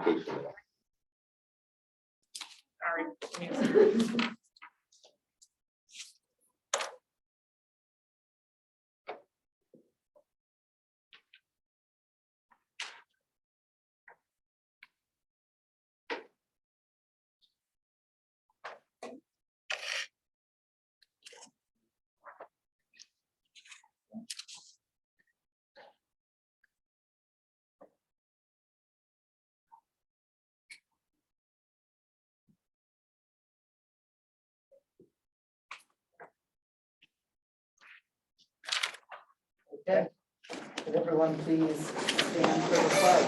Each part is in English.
education. Sorry. Okay, could everyone please stand for the flag?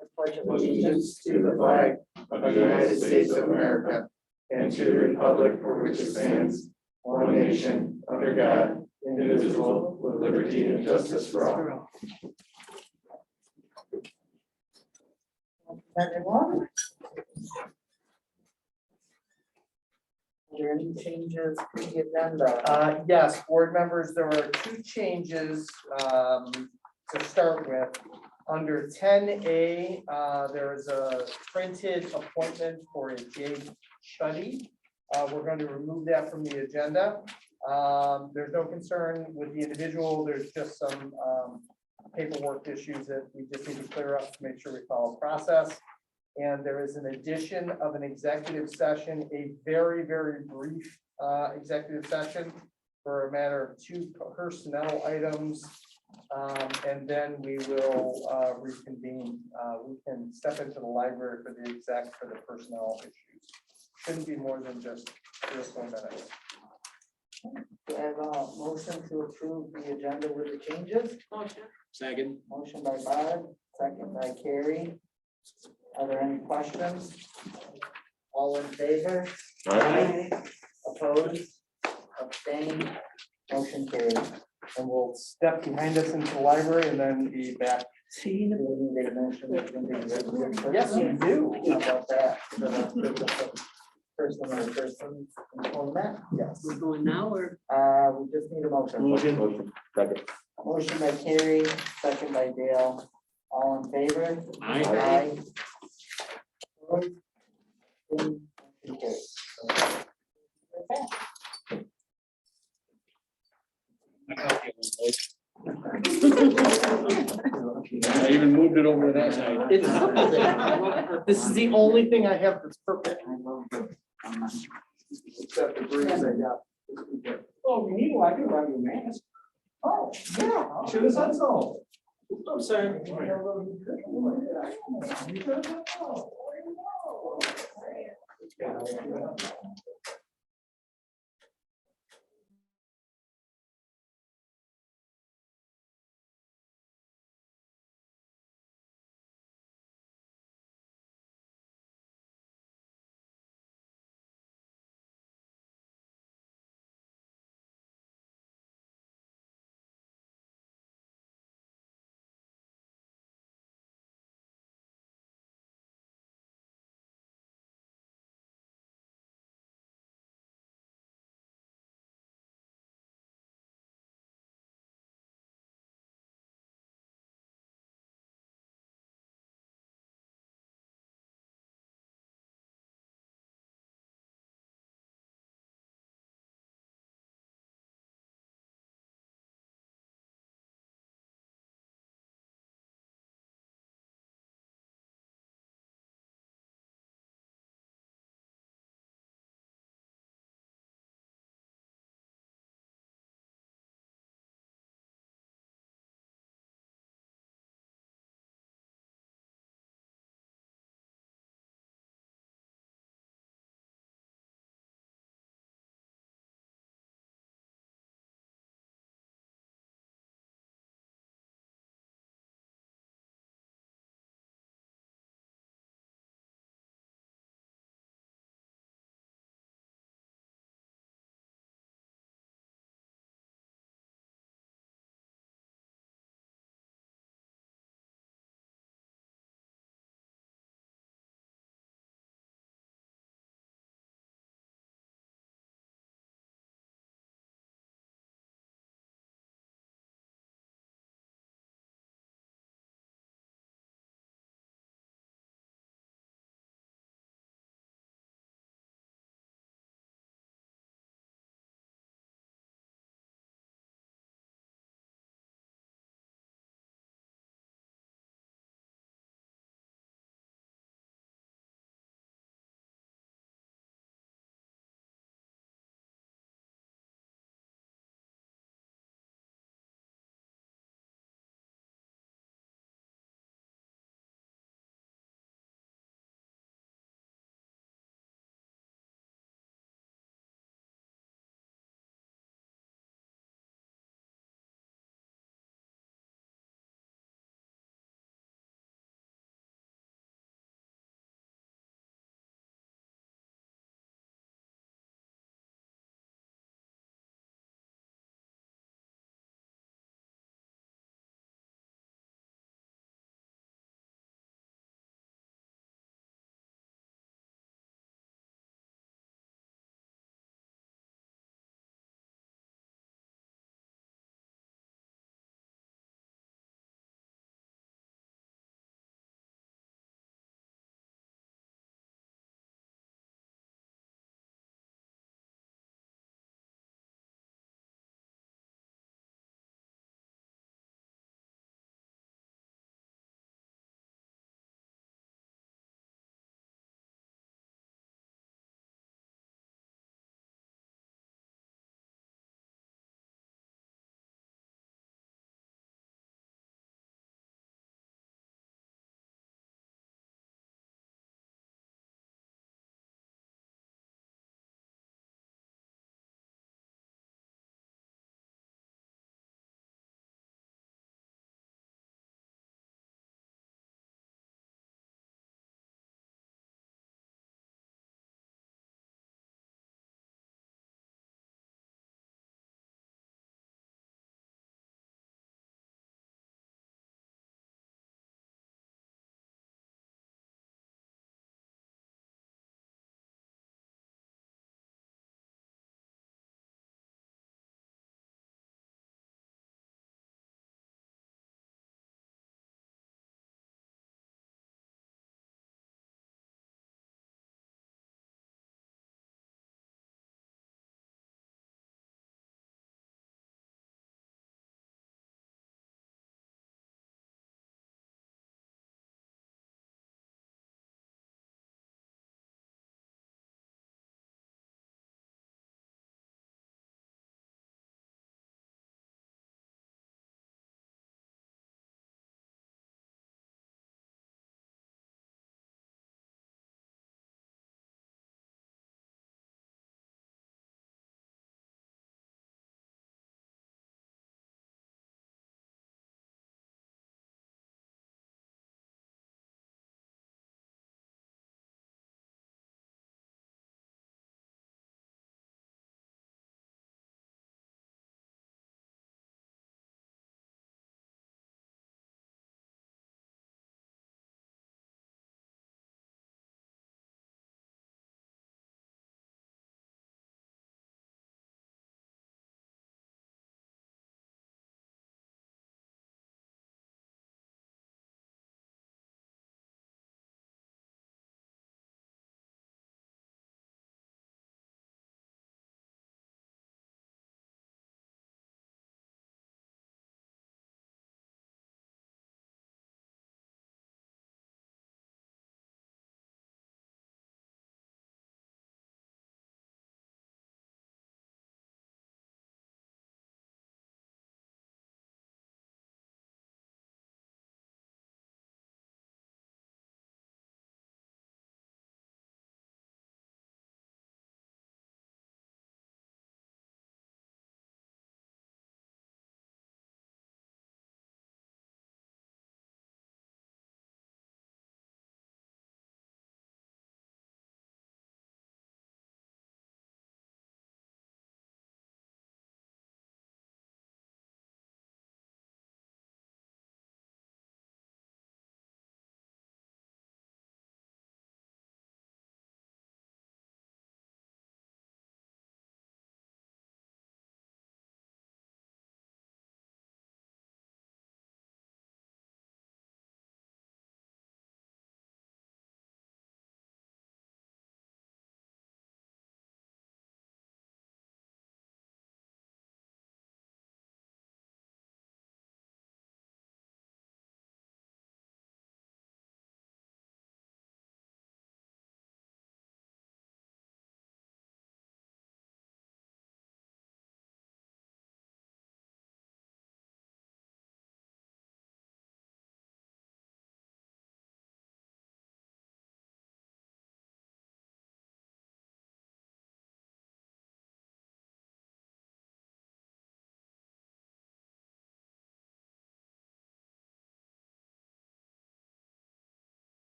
I pledge Allegiance to the flag of the United States of America and to the republic for which it stands, one nation, under God, indivisible, with liberty and justice for all. Everyone? Are there any changes to the agenda? Yes, board members, there are two changes to start with. Under 10A, there is a printed appointment for a Jade Chuddy. We're going to remove that from the agenda. There's no concern with the individual. There's just some paperwork issues that we just need to clear up to make sure we follow process. And there is an addition of an executive session, a very, very brief executive session for a matter of 2 personnel items. And then we will reconvene. We can step into the library for the exec for the personnel issues. Shouldn't be more than just 3 or 4 minutes. Do I have a motion to approve the agenda with the changes? Second. Motion by Bob, second by Carrie. Are there any questions? All in favor? Aye. Opposed? Abstained? Motion carried. And we'll step behind us into the library and then be back. See. Yes, you do. How about that? Person. Yes. We're going now or? We just need a motion. Motion. Second. Motion by Carrie, second by Dale. All in favor? Aye. Opposed? Motion carried. I even moved it over to that side. It's this is the only thing I have that's perfect. Except the breeze I got. Oh, you need, I can run your mask. Oh, yeah. Should have said so. I'm sorry.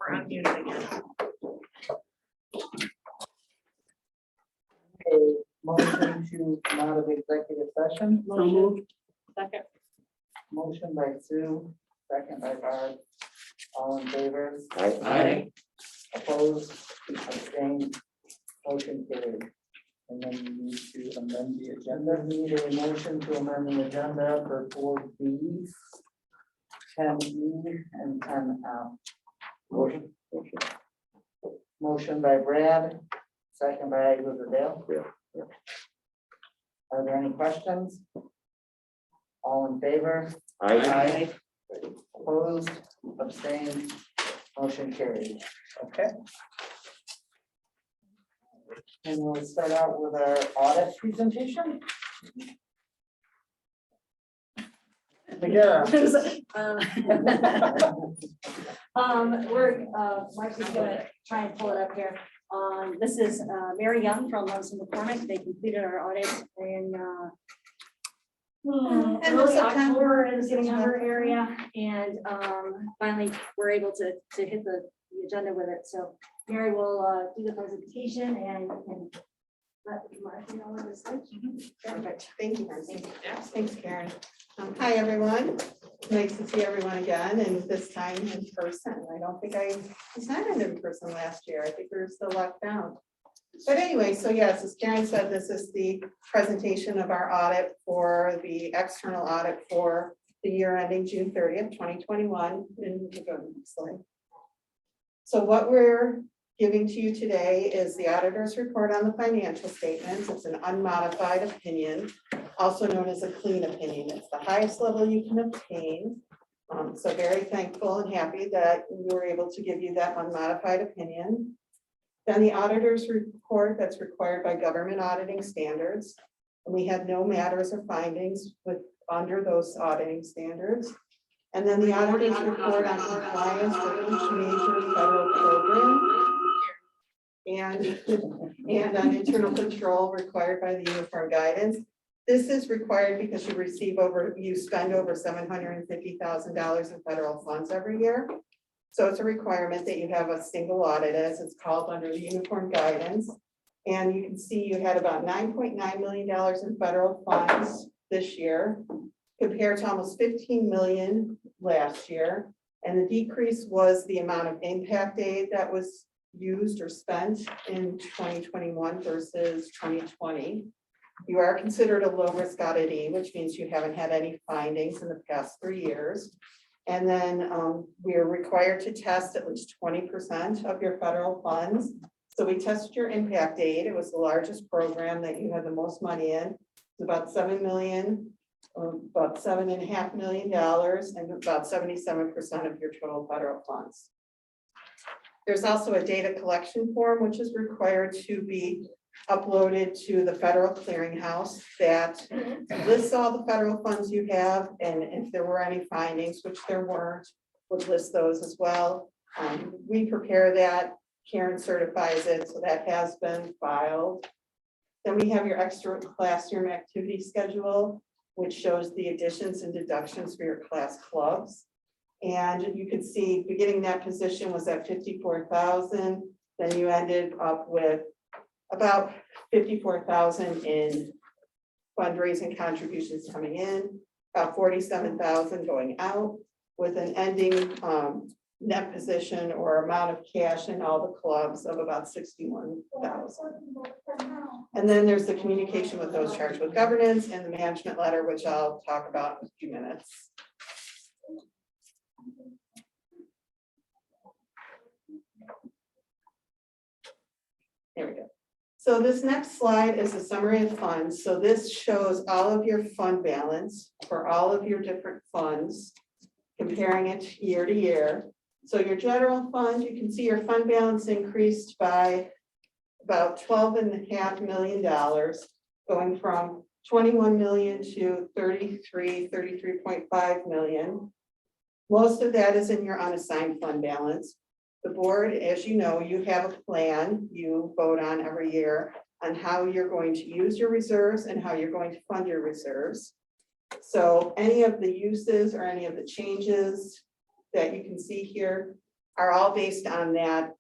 We're unmuted again. A motion to come out of executive session. So moved. Second. Motion by Sue, second by Barb. All in favor? Aye. Opposed, abstained, motion carried. And then we need to amend the agenda. We need a motion to amend the agenda for 4B, 10E, and 10F. Motion. Motion by Brad, second by Riverdale. Yeah. Are there any questions? All in favor? Aye. Opposed, abstained, motion carried. Okay. And we'll start out with our audit presentation. We're, Mike is gonna try and pull it up here. This is Mary Young from Love's McCormick. They completed our audit in early October in the city number area, and finally we're able to hit the agenda with it. So Mary will do the presentation and let Mark know what it's like. Perfect, thank you, Marcy. Yeah. Thanks, Karen. Hi, everyone. Nice to see everyone again, and this time in person. I don't think I was not in person last year. I think we were still locked down. But anyway, so yes, as Karen said, this is the presentation of our audit for the external audit for the year ending June 30th, 2021. And we can go to the next slide. So what we're giving to you today is the auditor's report on the financial statements. It's an unmodified opinion, also known as a clean opinion. It's the highest level you can obtain. So very thankful and happy that we were able to give you that unmodified opinion. Then the auditor's report that's required by government auditing standards. And we had no matters or findings under those auditing standards. And then the auditor's report on compliance for each major federal program. And on internal control required by the uniform guidance. This is required because you spend over $750,000 in federal funds every year. So it's a requirement that you have a single audit, as it's called, under the uniform guidance. And you can see you had about $9.9 million in federal funds this year, compared to almost 15 million last year. And the decrease was the amount of impact aid that was used or spent in 2021 versus 2020. You are considered a low risk auditee, which means you haven't had any findings in the past 3 years. And then we are required to test at least 20% of your federal funds. So we tested your impact aid. It was the largest program that you had the most money in. It's about $7 million, about $7.5 million, and about 77% of your total federal funds. There's also a data collection form, which is required to be uploaded to the federal clearinghouse that lists all the federal funds you have, and if there were any findings, which there weren't, would list those as well. We prepare that, Karen certifies it, so that has been filed. Then we have your extra classroom activity schedule, which shows the additions and deductions for your class clubs. And you can see beginning that position was at 54,000. Then you ended up with about 54,000 in fundraising contributions coming in, about 47,000 going out, with an ending net position or amount of cash in all the clubs of about 61,000. And then there's the communication with those charged with governance and the management letter, which I'll talk about in a few minutes. There we go. So this next slide is a summary of funds. So this shows all of your fund balance for all of your different funds, comparing it year to year. So your general fund, you can see your fund balance increased by about $12.5 million, going from 21 million to 33.5 million. Most of that is in your unassigned fund balance. The board, as you know, you have a plan you vote on every year on how you're going to use your reserves and how you're going to fund your reserves. So any of the uses or any of the changes that you can see here are all based on that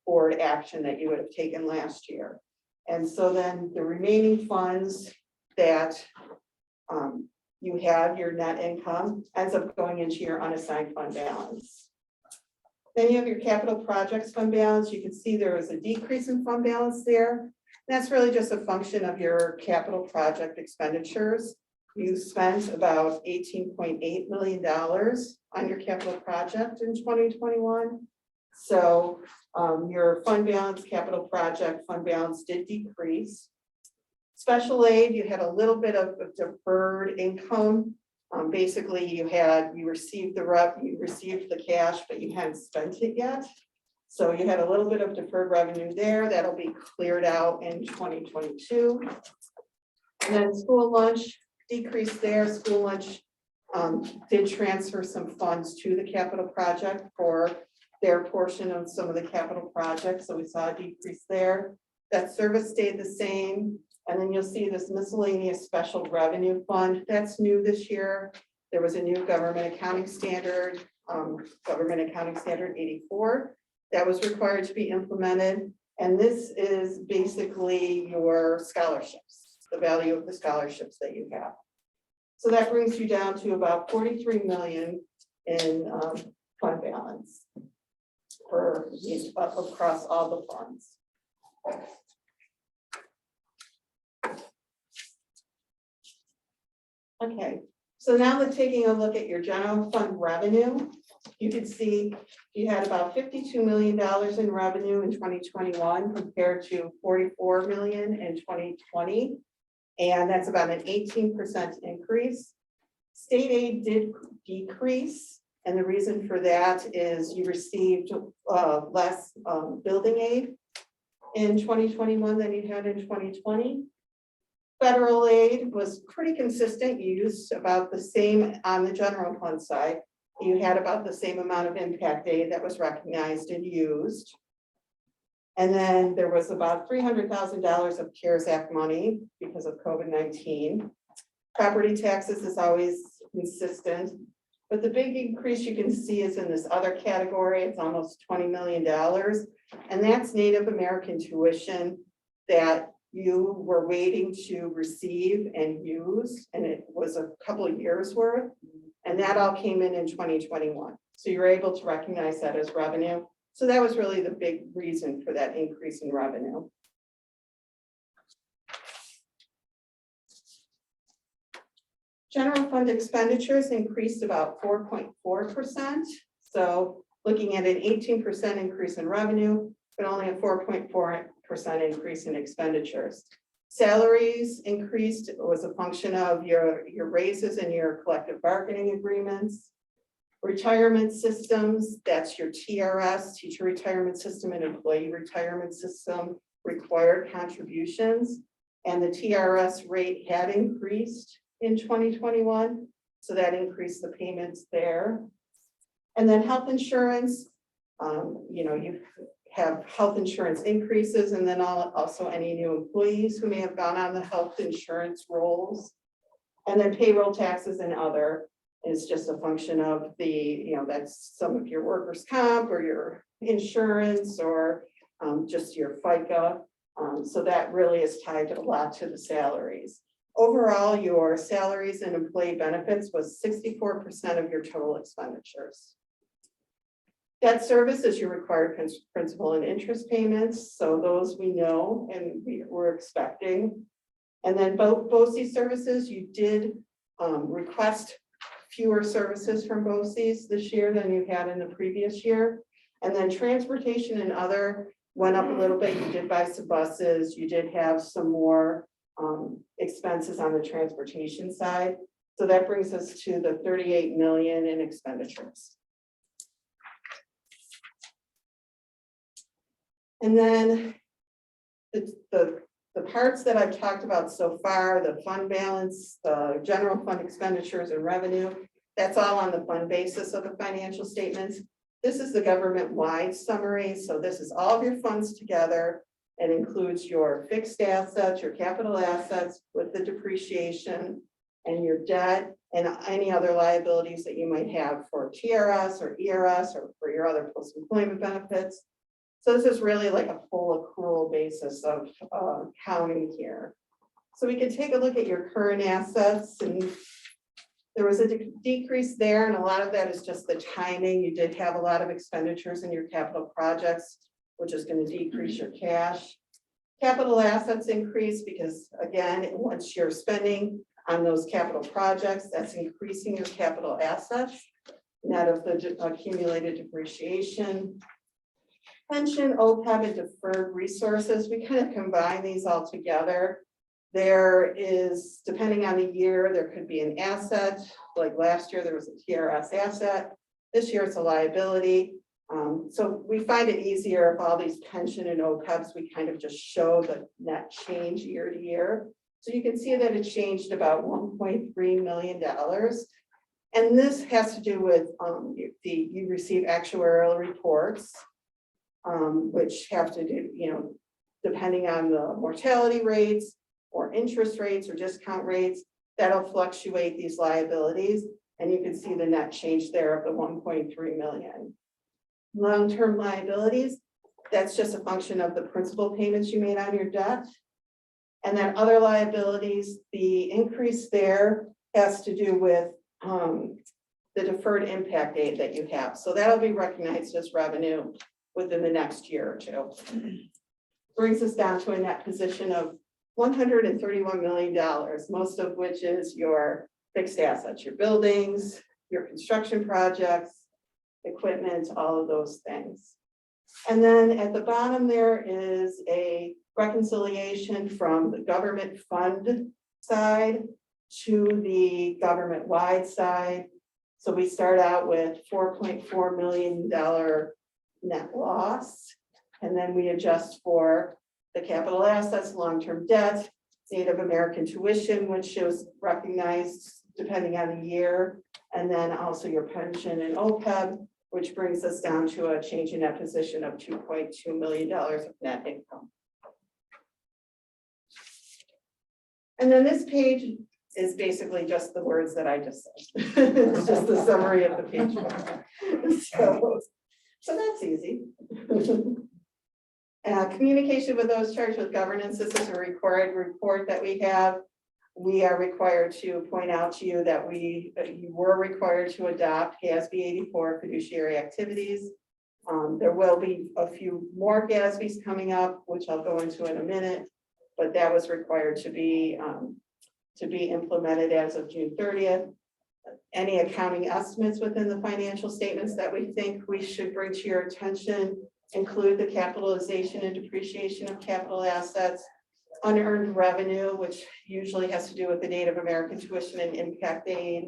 board action that you would have taken last year. And so then the remaining funds that you have, your net income, ends up going into your unassigned fund balance. Then you have your capital projects fund balance. You can see there was a decrease in fund balance there. That's really just a function of your capital project expenditures. You spent about $18.8 million on your capital project in 2021. So your fund balance, capital project fund balance did decrease. Special aid, you had a little bit of deferred income. Basically, you received the cash, but you hadn't spent it yet. So you had a little bit of deferred revenue there. That'll be cleared out in 2022. And then school lunch decreased there. School lunch did transfer some funds to the capital project for their portion of some of the capital projects. So we saw a decrease there. That service stayed the same. And then you'll see this miscellaneous special revenue fund. That's new this year. There was a new government accounting standard, Government Accounting Standard 84, that was required to be implemented. And this is basically your scholarships, the value of the scholarships that you have. So that brings you down to about 43 million in fund balance for across all the funds. Okay, so now we're taking a look at your general fund revenue. You can see you had about $52 million in revenue in 2021 compared to 44 million in 2020. And that's about an 18% increase. State aid did decrease. And the reason for that is you received less building aid in 2021 than you had in 2020. Federal aid was pretty consistent use, about the same on the general fund side. You had about the same amount of impact aid that was recognized and used. And then there was about $300,000 of CARES Act money because of COVID-19. Property taxes is always consistent, but the big increase you can see is in this other category. It's almost $20 million. And that's Native American tuition that you were waiting to receive and use, and it was a couple of years worth, and that all came in 2021. So you're able to recognize that as revenue. So that was really the big reason for that increase in revenue. General fund expenditures increased about 4.4%. So looking at an 18% increase in revenue, but only a 4.4% increase in expenditures. Salaries increased. It was a function of your raises and your collective bargaining agreements. Retirement systems, that's your TRS, teacher retirement system, and employee retirement system, required contributions. And the TRS rate had increased in 2021. So that increased the payments there. And then health insurance, you have health insurance increases, and then also any new employees who may have gone on the health insurance rolls. And then payroll taxes and other is just a function of the, that's some of your workers' comp or your insurance or just your FICA. So that really is tied a lot to the salaries. Overall, your salaries and employee benefits was 64% of your total expenditures. Debt service is your required principal and interest payments. So those we know and we're expecting. And then both BOCES services, you did request fewer services from BOCES this year than you had in the previous year. And then transportation and other went up a little bit. You did buy some buses. You did have some more expenses on the transportation side. So that brings us to the 38 million in expenditures. And then the parts that I've talked about so far, the fund balance, the general fund expenditures and revenue, that's all on the fund basis of the financial statements. This is the government-wide summary. So this is all of your funds together. It includes your fixed assets, your capital assets with the depreciation, and your debt and any other liabilities that you might have for TRS or ERS or for your other post-employment benefits. So this is really like a full accrual basis of counting here. So we can take a look at your current assets, and there was a decrease there, and a lot of that is just the timing. You did have a lot of expenditures in your capital projects, which is going to decrease your cash. Capital assets increase because, again, once you're spending on those capital projects, that's increasing your capital assets, net of the accumulated depreciation. Pension, OPEB, and deferred resources, we kind of combine these all together. There is, depending on the year, there could be an asset, like last year there was a TRS asset. This year it's a liability. So we find it easier if all these pension and OPEBs, we kind of just show the net change year to year. So you can see that it changed about $1.3 million. And this has to do with you receive actuarial reports, which have to do, depending on the mortality rates or interest rates or discount rates, that'll fluctuate these liabilities. And you can see the net change there of the 1.3 million. Long-term liabilities, that's just a function of the principal payments you made on your debt. And then other liabilities, the increase there has to do with the deferred impact aid that you have. So that'll be recognized as revenue within the next year or two. Brings us down to a net position of $131 million, most of which is your fixed assets, your buildings, your construction projects, equipment, all of those things. And then at the bottom there is a reconciliation from the government fund side to the government-wide side. So we start out with $4.4 million net loss, and then we adjust for the capital assets, long-term debt, Native American tuition, which is recognized depending on the year, and then also your pension and OPEB, which brings us down to a change in that position of $2.2 million of net income. And then this page is basically just the words that I just said. It's just the summary of the page. So that's easy. Communication with those charged with governance. This is a required report that we have. We are required to point out to you that you were required to adopt GASB 84 fiduciary activities. There will be a few more GASBs coming up, which I'll go into in a minute, but that was required to be implemented as of June 30th. Any accounting estimates within the financial statements that we think we should bring to your attention include the capitalization and depreciation of capital assets, unearned revenue, which usually has to do with the Native American tuition and impact aid,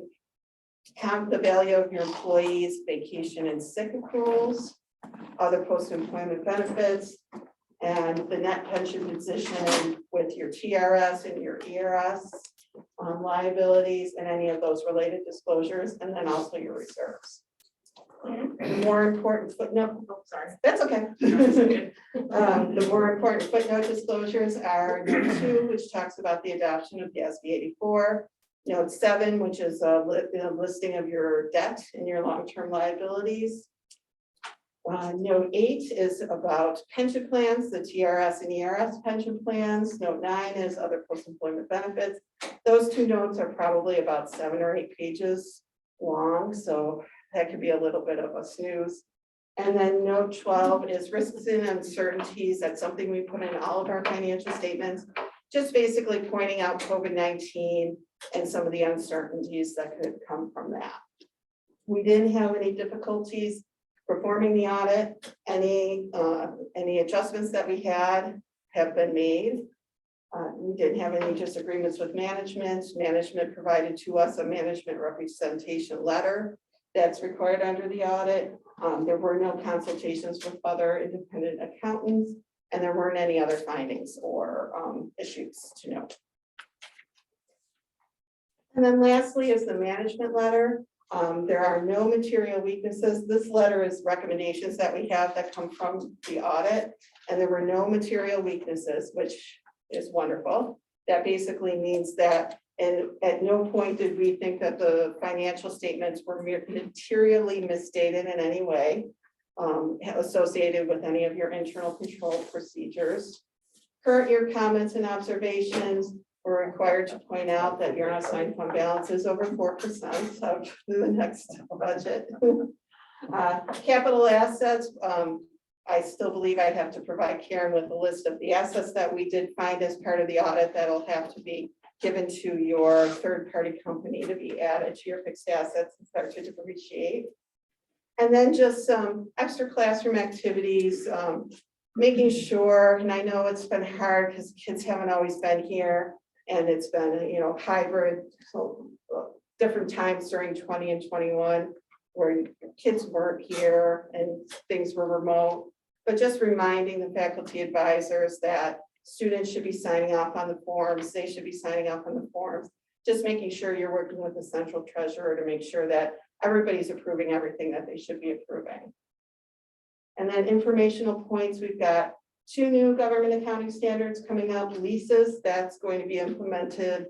count the value of your employees' vacation and sick accruals, other post-employment benefits, and the net pension position with your TRS and your ERS liabilities and any of those related disclosures, and then also your reserves. The more important footnote, Sorry. that's okay. That's okay. The more important footnote disclosures are note 2, which talks about the adoption of GASB 84. Note 7, which is a listing of your debt and your long-term liabilities. Note 8 is about pension plans, the TRS and ERS pension plans. Note 9 is other post-employment benefits. Those two notes are probably about 7 or 8 pages long, so that could be a little bit of a snooze. And then note 12 is risks and uncertainties. That's something we put in all of our financial statements, just basically pointing out COVID-19 and some of the uncertainties that could come from that. We didn't have any difficulties performing the audit. Any adjustments that we had have been made. We didn't have any disagreements with management. Management provided to us a management representation letter that's required under the audit. There were no consultations with other independent accountants, and there weren't any other findings or issues to note. And then lastly is the management letter. There are no material weaknesses. This letter is recommendations that we have that come from the audit, and there were no material weaknesses, which is wonderful. That basically means that And at no point did we think that the financial statements were materially misstated in any way associated with any of your internal control procedures. Current year comments and observations, we're required to point out that your unassigned fund balance is over 4% of the next budget. Capital assets, I still believe I'd have to provide Karen with a list of the assets that we did find as part of the audit that'll have to be given to your third-party company to be added to your fixed assets and start to depreciate. And then just some extra classroom activities, making sure, and I know it's been hard because kids haven't always been here and it's been, you know, hybrid, so different times during 20 and 21 where kids weren't here and things were remote. But just reminding the faculty advisors that students should be signing off on the forms, they should be signing off on the forms. Just making sure you're working with the central treasurer to make sure that everybody's approving everything that they should be approving. And then informational points, we've got 2 new government accounting standards coming up, leases, that's going to be implemented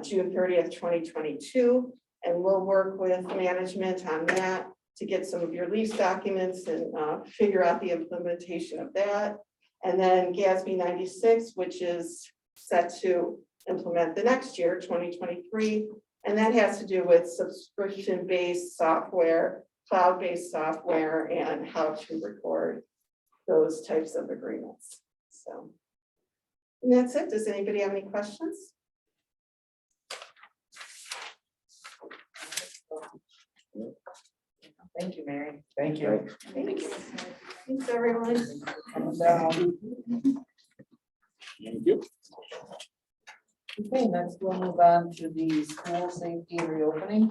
June 30th, 2022. And we'll work with management on that to get some of your lease documents and figure out the implementation of that. And then GASB 96, which is set to implement the next year, 2023. And that has to do with subscription-based software, cloud-based software, and how to record those types of agreements. So, and that's it. Does anybody have any questions? Thank you, Mary. Thank you. Thanks. Thanks, everyone. And, Thank you. okay, next we'll move on to the school safety reopening.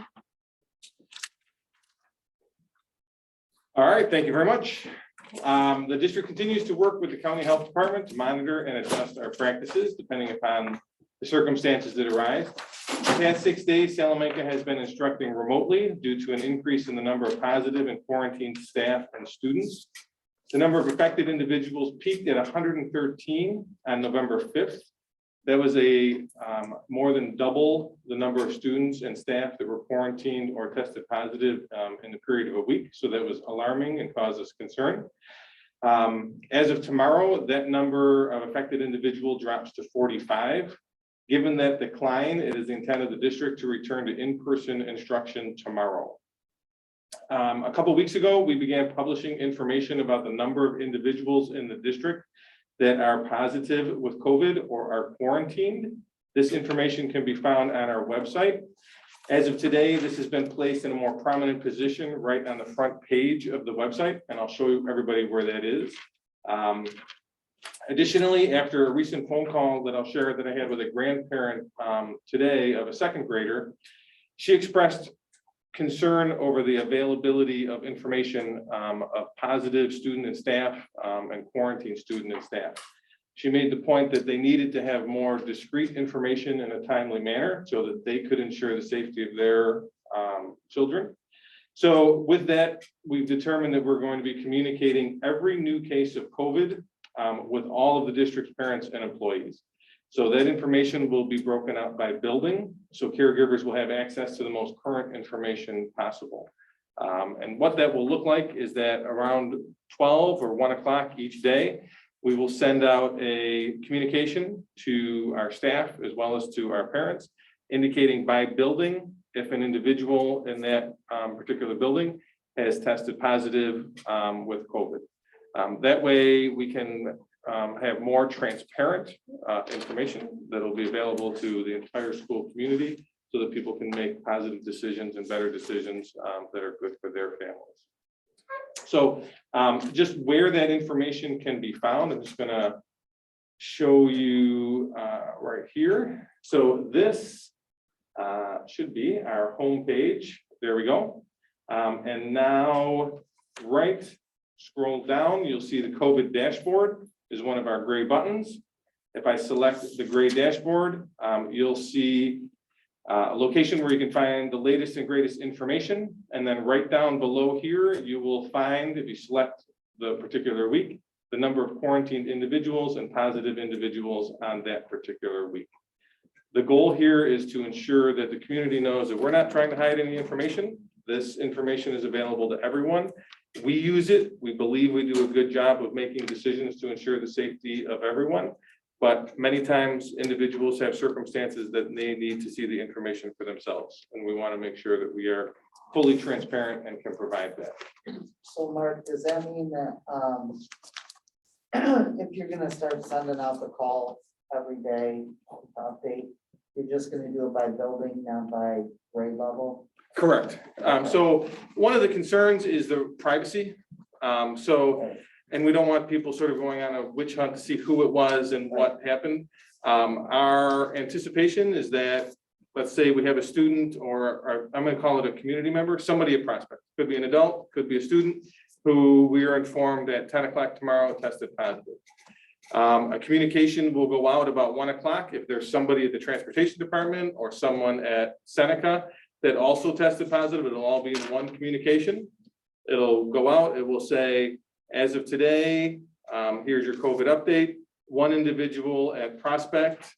All right, thank you very much. The district continues to work with the county health department to monitor and adjust our practices depending upon the circumstances that arise. The past 6 days, Salamanca has been instructing remotely due to an increase in the number of positive and quarantined staff and students. The number of affected individuals peaked at 113 on November 5th. That was a more than double the number of students and staff that were quarantined or tested positive in the period of a week. So that was alarming and caused us concern. As of tomorrow, that number of affected individuals drops to 45. Given that decline, it is the intent of the district to return to in-person instruction tomorrow. A couple of weeks ago, we began publishing information about the number of individuals in the district that are positive with COVID or are quarantined. This information can be found on our website. As of today, this has been placed in a more prominent position right on the front page of the website, and I'll show you everybody where that is. Additionally, after a recent phone call that I'll share that I had with a grandparent today of a 2nd grader, she expressed concern over the availability of information of positive student and staff and quarantine student and staff. She made the point that they needed to have more discrete information in a timely manner so that they could ensure the safety of their children. So with that, we've determined that we're going to be communicating every new case of COVID with all of the district's parents and employees. So that information will be broken out by building, so caregivers will have access to the most current information possible. And what that will look like is that around 12 or 1 o'clock each day, we will send out a communication to our staff as well as to our parents, indicating by building if an individual in that particular building has tested positive with COVID. That way we can have more transparent information that will be available to the entire school community so that people can make positive decisions and better decisions that are good for their families. So just where that information can be found, I'm just going to show you right here. So this should be our home page. There we go. And now scroll down, you'll see the COVID dashboard is one of our gray buttons. If I select the gray dashboard, you'll see a location where you can find the latest and greatest information. And then right down below here, you will find, if you select the particular week, the number of quarantined individuals and positive individuals on that particular week. The goal here is to ensure that the community knows that we're not trying to hide any information. This information is available to everyone. We use it. We believe we do a good job of making decisions to ensure the safety of everyone. But many times individuals have circumstances that they need to see the information for themselves. And we want to make sure that we are fully transparent and can provide that. So Mark, does that mean that, if you're gonna start sending out the call every day to update, you're just gonna do it by building, not by grade level? Correct. So one of the concerns is the privacy. Okay. And we don't want people sort of going on a witch hunt to see who it was and what happened. Our anticipation is that, let's say we have a student or I'm gonna call it a community member, somebody a prospect, could be an adult, could be a student, who we are informed at 10 o'clock tomorrow tested positive. A communication will go out about 1 o'clock if there's somebody at the transportation department or someone at Seneca that also tested positive. It'll all be in one communication. It'll go out, it will say, as of today, here's your COVID update. One individual at Prospect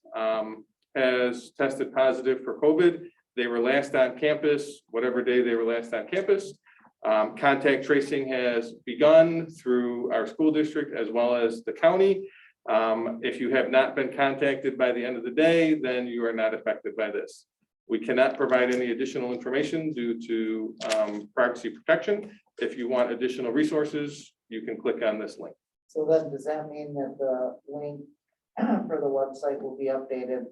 has tested positive for COVID. They were last on campus, whatever day they were last on campus. Contact tracing has begun through our school district as well as the county. If you have not been contacted by the end of the day, then you are not affected by this. We cannot provide any additional information due to privacy protection. If you want additional resources, you can click on this link. So then, does that mean that the link for the website will be updated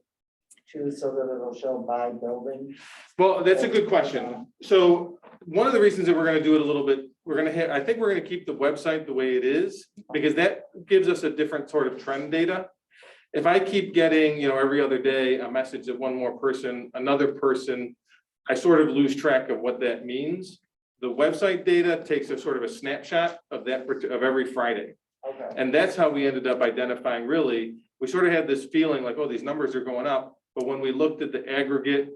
too, so that it'll show by building? Well, that's a good question. So one of the reasons that we're going to do it a little bit, I think we're going to keep the website the way it is, because that gives us a different sort of trend data. If I keep getting, every other day, a message that one more person, another person, I sort of lose track of what that means. The website data takes a sort of a snapshot of every Friday. Okay. And that's how we ended up identifying, really, we sort of had this feeling like, oh, these numbers are going up. But when we looked at the aggregate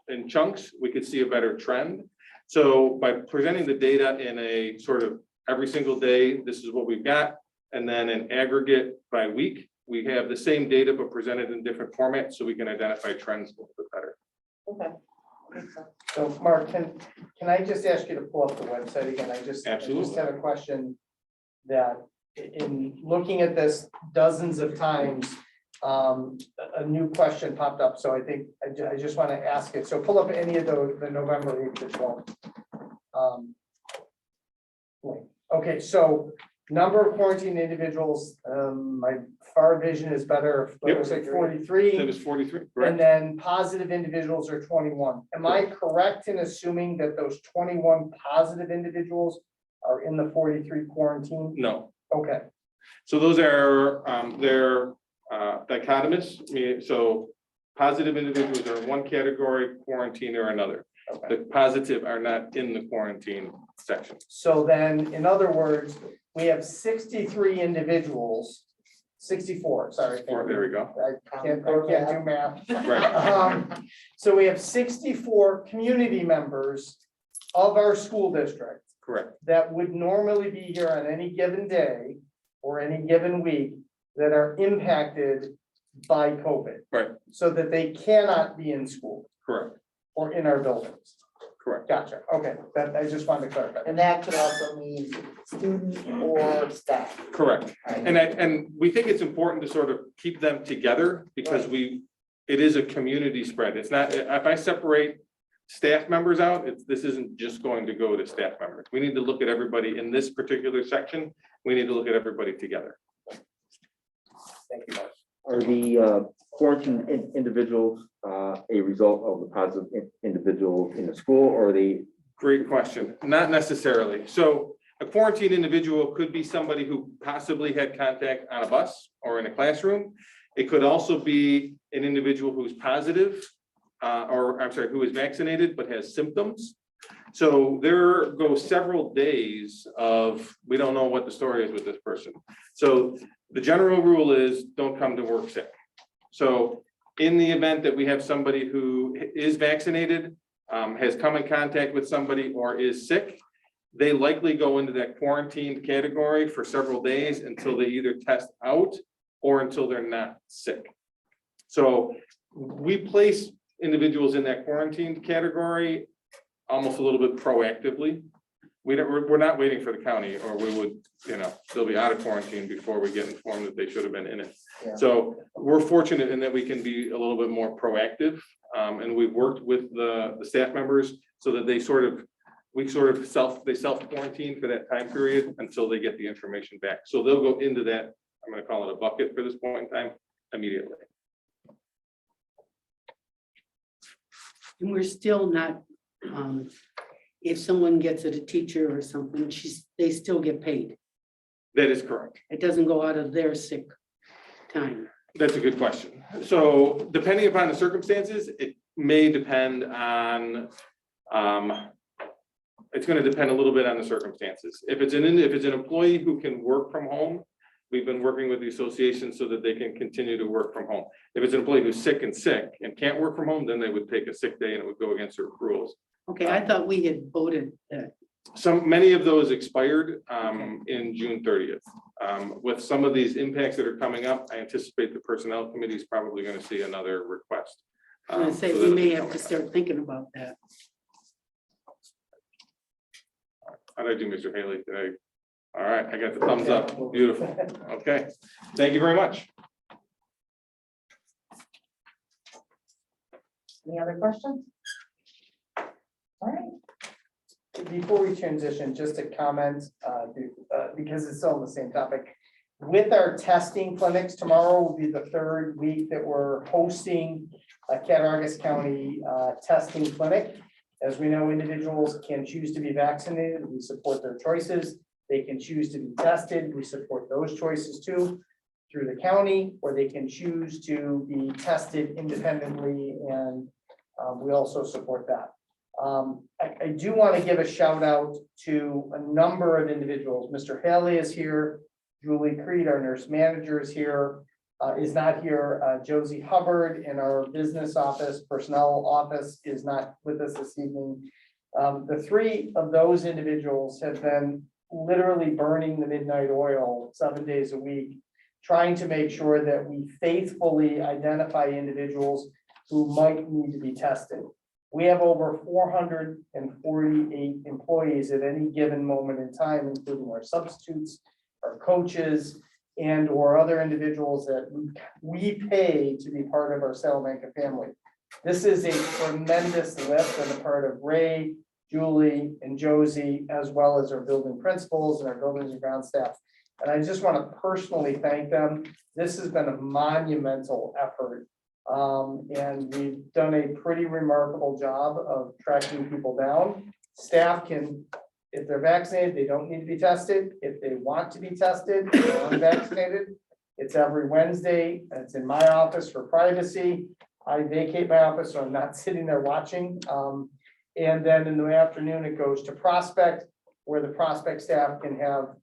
in chunks, we could see a better trend. So by presenting the data in a sort of every single day, this is what we've got. And then an aggregate by week, we have the same data, but presented in different formats so we can identify trends a little bit better. Okay. Makes sense. So Mark, can I just ask you to pull up the website again? I just Absolutely. had a question that in looking at this dozens of times, a new question popped up. So I think I just want to ask it. So pull up any of the November 8th or 12th. Okay, so number of quarantine individuals, my far vision is better. It looks like 43. That was 43, And correct? then positive individuals are 21. Am I correct in assuming that those 21 positive individuals are in the 43 quarantine? No. Okay, So those are, they're dichotomous. So positive individuals are in one category, quarantine or another. okay. The positive are not in the quarantine section. So then, in other words, we have 63 individuals, 64, sorry. Or there we go. I can't do math. Right. So we have 64 community members of our school district Correct. that would normally be here on any given day or any given week that are impacted by COVID. Right. So that they cannot be in school Correct. or in our buildings. Correct. Gotcha. Okay, that, I just wanted to clarify. And that could also mean student or staff. Correct. Right. And we think it's important to sort of keep them together because it is a community spread. It's not, if I separate staff members out, this isn't just going to go to staff members. We need to look at everybody in this particular section. We need to look at everybody together. Thank you, Mark. Are the quarantine individuals a result of the positive individuals in the school, or are they? Great question. Not necessarily. So a quarantine individual could be somebody who possibly had contact on a bus or in a classroom. It could also be an individual who's positive, who is vaccinated but has symptoms. So there go several days of, we don't know what the story is with this person. So the general rule is don't come to work sick. So in the event that we have somebody who is vaccinated, has come in contact with somebody or is sick, they likely go into that quarantine category for several days until they either test out or until they're not sick. So we place individuals in that quarantined category almost a little bit proactively. We're not waiting for the county, or we would, they'll be out of quarantine before we get informed that they should have been in it. Yeah. So we're fortunate in that we can be a little bit more proactive. And we've worked with the staff members so that they self quarantine for that time period until they get the information back. So they'll go into that, I'm gonna call it a bucket for this point in time, immediately. And we're still not, if someone gets it, a teacher or something, they still get paid. That is correct. It doesn't go out of their sick time. That's a good question. So depending upon the circumstances, it may depend on, it's gonna depend a little bit on the circumstances. If it's an employee who can work from home, we've been working with the association so that they can continue to work from home. If it's an employee who's sick and can't work from home, then they would take a sick day and it would go against their rules. Okay, I thought we had voted that. Many of those expired in June 30th. With some of these impacts that are coming up, I anticipate the personnel committee is probably going to see another request. I'm gonna say we may have to start thinking about that. How did I do, Mr. Haley, today? All right, I got the thumbs up. Beautiful. Okay, thank you very much. Any other questions? All right. Before we transition, just a comment, because it's still on the same topic. With our testing clinics, tomorrow will be the third week that we're hosting a Cattaraugus County testing clinic. As we know, individuals can choose to be vaccinated. We support their choices. They can choose to be tested. We support those choices too through the county, or they can choose to be tested independently, and we also support that. I do want to give a shout out to a number of individuals. Mr. Haley is here. Julie Creed, our nurse manager, is here. Is not here. Josie Hubbard in our business office, personnel office, is not with us this evening. The three of those individuals have been literally burning the midnight oil 7 days a week, trying to make sure that we faithfully identify individuals who might need to be tested. We have over 448 employees at any given moment in time, including our substitutes, our coaches, and or other individuals that we pay to be part of our Salamanca family. This is a tremendous lift on the part of Ray, Julie, and Josie, as well as our building principals and our buildings and ground staff. And I just want to personally thank them. This has been a monumental effort. And we've done a pretty remarkable job of tracking people down. Staff can, if they're vaccinated, they don't need to be tested. If they want to be tested, they're unvaccinated. It's every Wednesday. It's in my office for privacy. I vacate my office, so I'm not sitting there watching. And then in the afternoon, it goes to Prospect, where the Prospect staff can have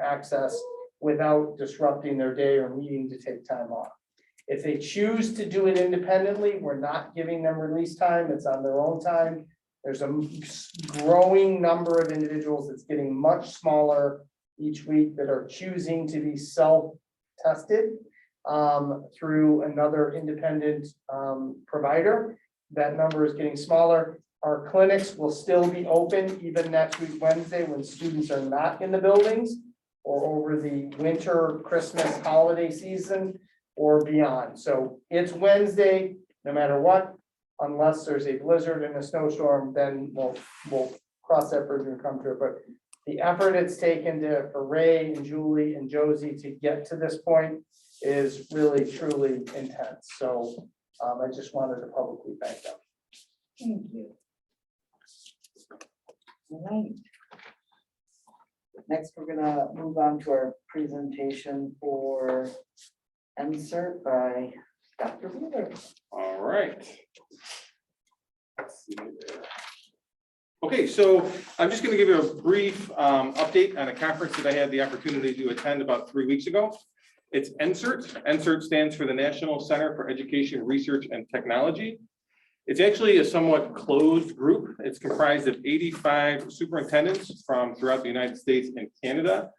access without disrupting their day or needing to take time off. If they choose to do it independently, we're not giving them release time. It's on their own time. There's a growing number of individuals that's getting much smaller each week that are choosing to be self-tested through another independent provider. That number is getting smaller. Our clinics will still be open even next week, Wednesday, when students are not in the buildings, or over the winter, Christmas, holiday season, or beyond. So it's Wednesday, no matter what, unless there's a blizzard and a snowstorm, then we'll cross that bridge and come to it. But the effort it's taken for Ray and Julie and Josie to get to this point is really, truly intense. So I just wanted to publicly thank them. Thank you. All right. Next, we're gonna move on to our presentation for insert by Dr. Wheeler. All right. Let's see there. Okay, so I'm just going to give you a brief update on a conference that I had the opportunity to attend about 3 weeks ago. It's NCERT. NCERT stands for the National Center for Education, Research, and Technology. It's actually a somewhat closed group. It's comprised of 85 superintendents from throughout the United States and Canada.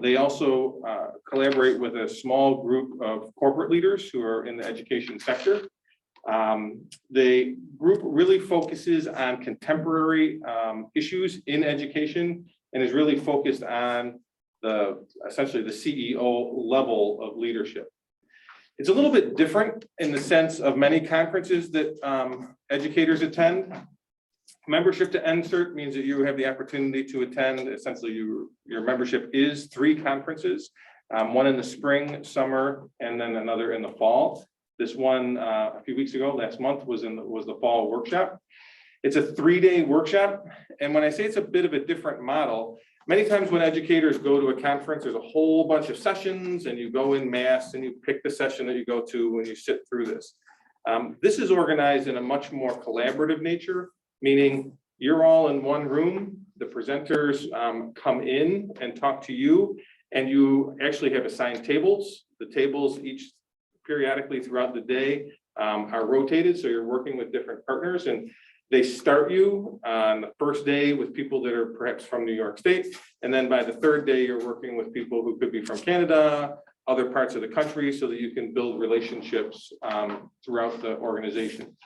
They also collaborate with a small group of corporate leaders who are in the education sector. The group really focuses on contemporary issues in education and is really focused on essentially the CEO level of leadership. It's a little bit different in the sense of many conferences that educators attend. Membership to NCERT means that you have the opportunity to attend. Essentially, your membership is 3 conferences, one in the spring, summer, and then another in the fall. This one a few weeks ago, last month, was the fall workshop. It's a 3-day workshop, and when I say it's a bit of a different model, many times when educators go to a conference, there's a whole bunch of sessions, and you go in mass and you pick the session that you go to when you sit through this. This is organized in a much more collaborative nature, meaning you're all in one room. The presenters come in and talk to you, and you actually have assigned tables. The tables each periodically throughout the day are rotated, so you're working with different partners, and they start you on the first day with people that are perhaps from New York State, and then by the 3rd day, you're working with people who could be from Canada, other parts of the country, so that you can build relationships throughout the organization.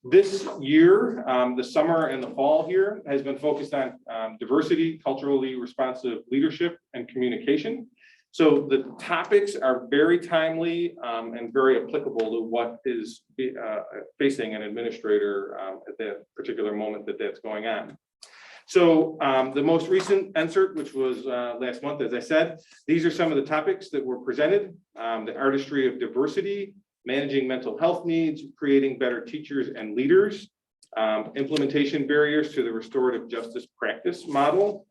This year, the summer and the fall here has been focused on diversity, culturally responsive leadership, and communication. So the topics are very timely and very applicable to what is facing an administrator at that particular moment that's going on. So the most recent NCERT, which was last month, as I said, these are some of the topics that were presented. The artistry of diversity, managing mental health needs, creating better teachers and leaders, implementation barriers to the restorative justice practice model,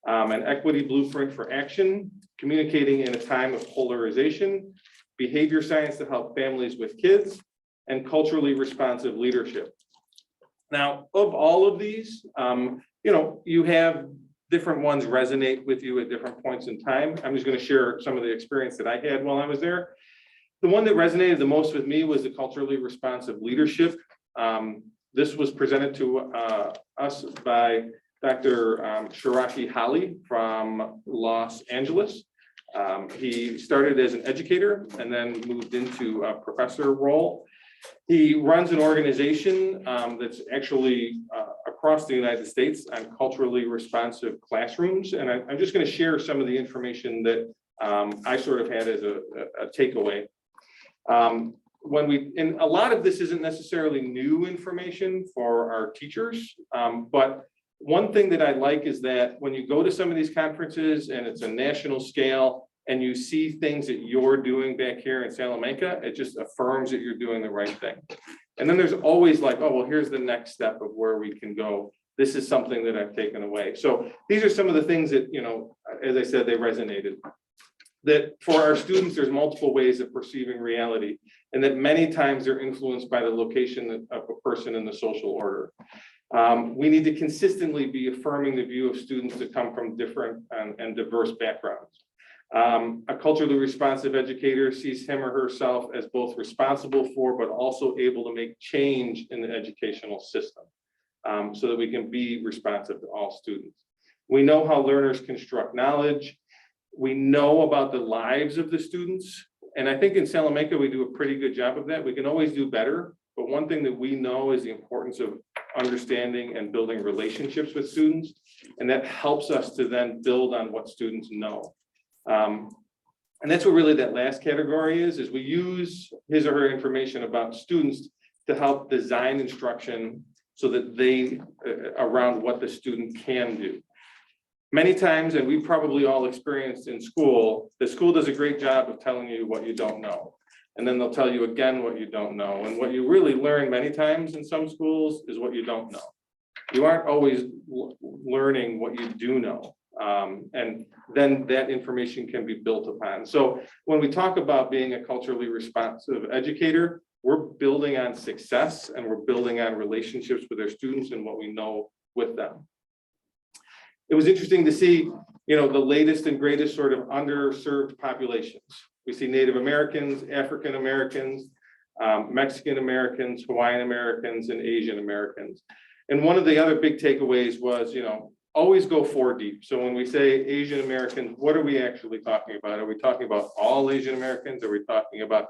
an equity blueprint for action, communicating in a time of polarization, behavior science to help families with kids, and culturally responsive leadership. Now, of all of these, you have different ones resonate with you at different points in time. I'm just going to share some of the experience that I had while I was there. The one that resonated the most with me was the culturally responsive leadership. This was presented to us by Dr. Shiraki Holly from Los Angeles. He started as an educator and then moved into a professor role. He runs an organization that's actually across the United States on culturally responsive classrooms. And I'm just going to share some of the information that I sort of had as a takeaway. And a lot of this isn't necessarily new information for our teachers, but one thing that I like is that when you go to some of these conferences and it's a national scale and you see things that you're doing back here in Salamanca, it just affirms that you're doing the right thing. And then there's always like, oh, well, here's the next step of where we can go. This is something that I've taken away. So these are some of the things that, as I said, they resonated. That for our students, there's multiple ways of perceiving reality, and that many times they're influenced by the location of a person in the social order. We need to consistently be affirming the view of students that come from different and diverse backgrounds. A culturally responsive educator sees him or herself as both responsible for, but also able to make change in the educational system so that we can be responsive to all students. We know how learners construct knowledge. We know about the lives of the students. And I think in Salamanca, we do a pretty good job of that. We can always do better. But one thing that we know is the importance of understanding and building relationships with students. And that helps us to then build on what students know. And that's what really that last category is we use his or her information about students to help design instruction so that they, around what the student can do. Many times, and we probably all experienced in school, the school does a great job of telling you what you don't know. And then they'll tell you again what you don't know. And what you really learn many times in some schools is what you don't know. You aren't always learning what you do know. And then that information can be built upon. So when we talk about being a culturally responsive educator, we're building on success and we're building on relationships with our students and what we know with them. It was interesting to see, the latest and greatest sort of underserved populations. We see Native Americans, African Americans, Mexican Americans, Hawaiian Americans, and Asian Americans. And one of the other big takeaways was, always go 4 deep. So when we say Asian Americans, what are we actually talking about? Are we talking about all Asian Americans? Are we talking about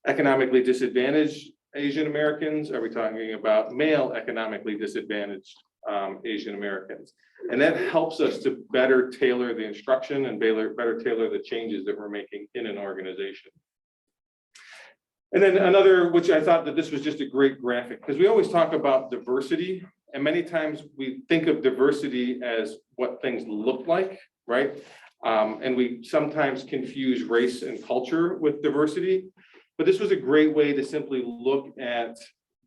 economically disadvantaged Asian Americans? Are we talking about male economically disadvantaged Asian Americans? And that helps us to better tailor the instruction and better tailor the changes that we're making in an organization. And then another, which I thought that this was just a great graphic, because we always talk about diversity, and many times we think of diversity as what things look like, right? And we sometimes confuse race and culture with diversity. But this was a great way to simply look at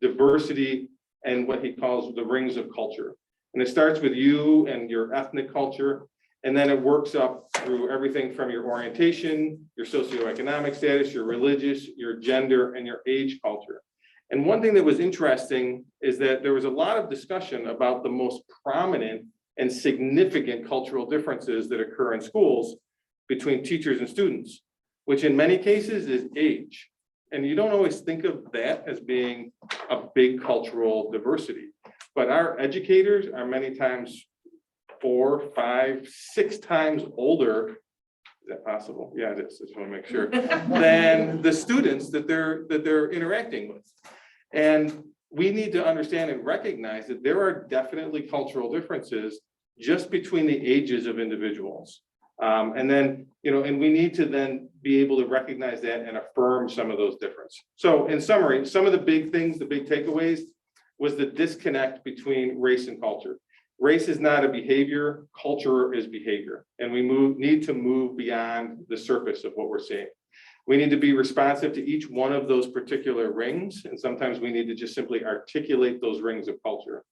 diversity and what he calls the rings of culture. And it starts with you and your ethnic culture, and then it works up through everything from your orientation, your socioeconomic status, your religious, your gender, and your age culture. And one thing that was interesting is that there was a lot of discussion about the most prominent and significant cultural differences that occur in schools between teachers and students, which in many cases is age. And you don't always think of that as being a big cultural diversity, but our educators are many times 4, 5, 6 times older. Is that possible? Yeah, it is. I just want to make sure. Than the students that they're interacting with. And we need to understand and recognize that there are definitely cultural differences just between the ages of individuals. And then, and we need to then be able to recognize that and affirm some of those differences. So in summary, some of the big things, the big takeaways was the disconnect between race and culture. Race is not a behavior, culture is behavior. And we need to move beyond the surface of what we're seeing. We need to be responsive to each one of those particular rings. And sometimes we need to just simply articulate those rings of culture.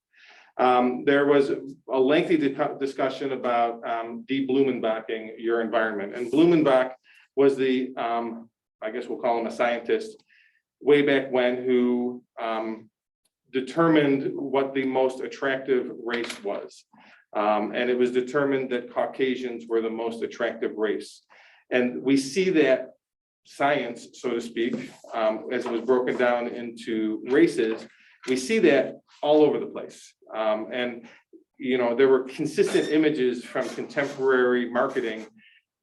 There was a lengthy discussion about de-Blumenbaching your environment. And Blumenbach was the, I guess we'll call him a scientist, way back when, who determined what the most attractive race was. And it was determined that Caucasians were the most attractive race. And we see that science, so to speak, as it was broken down into races, we see that all over the place. And, there were consistent images from contemporary marketing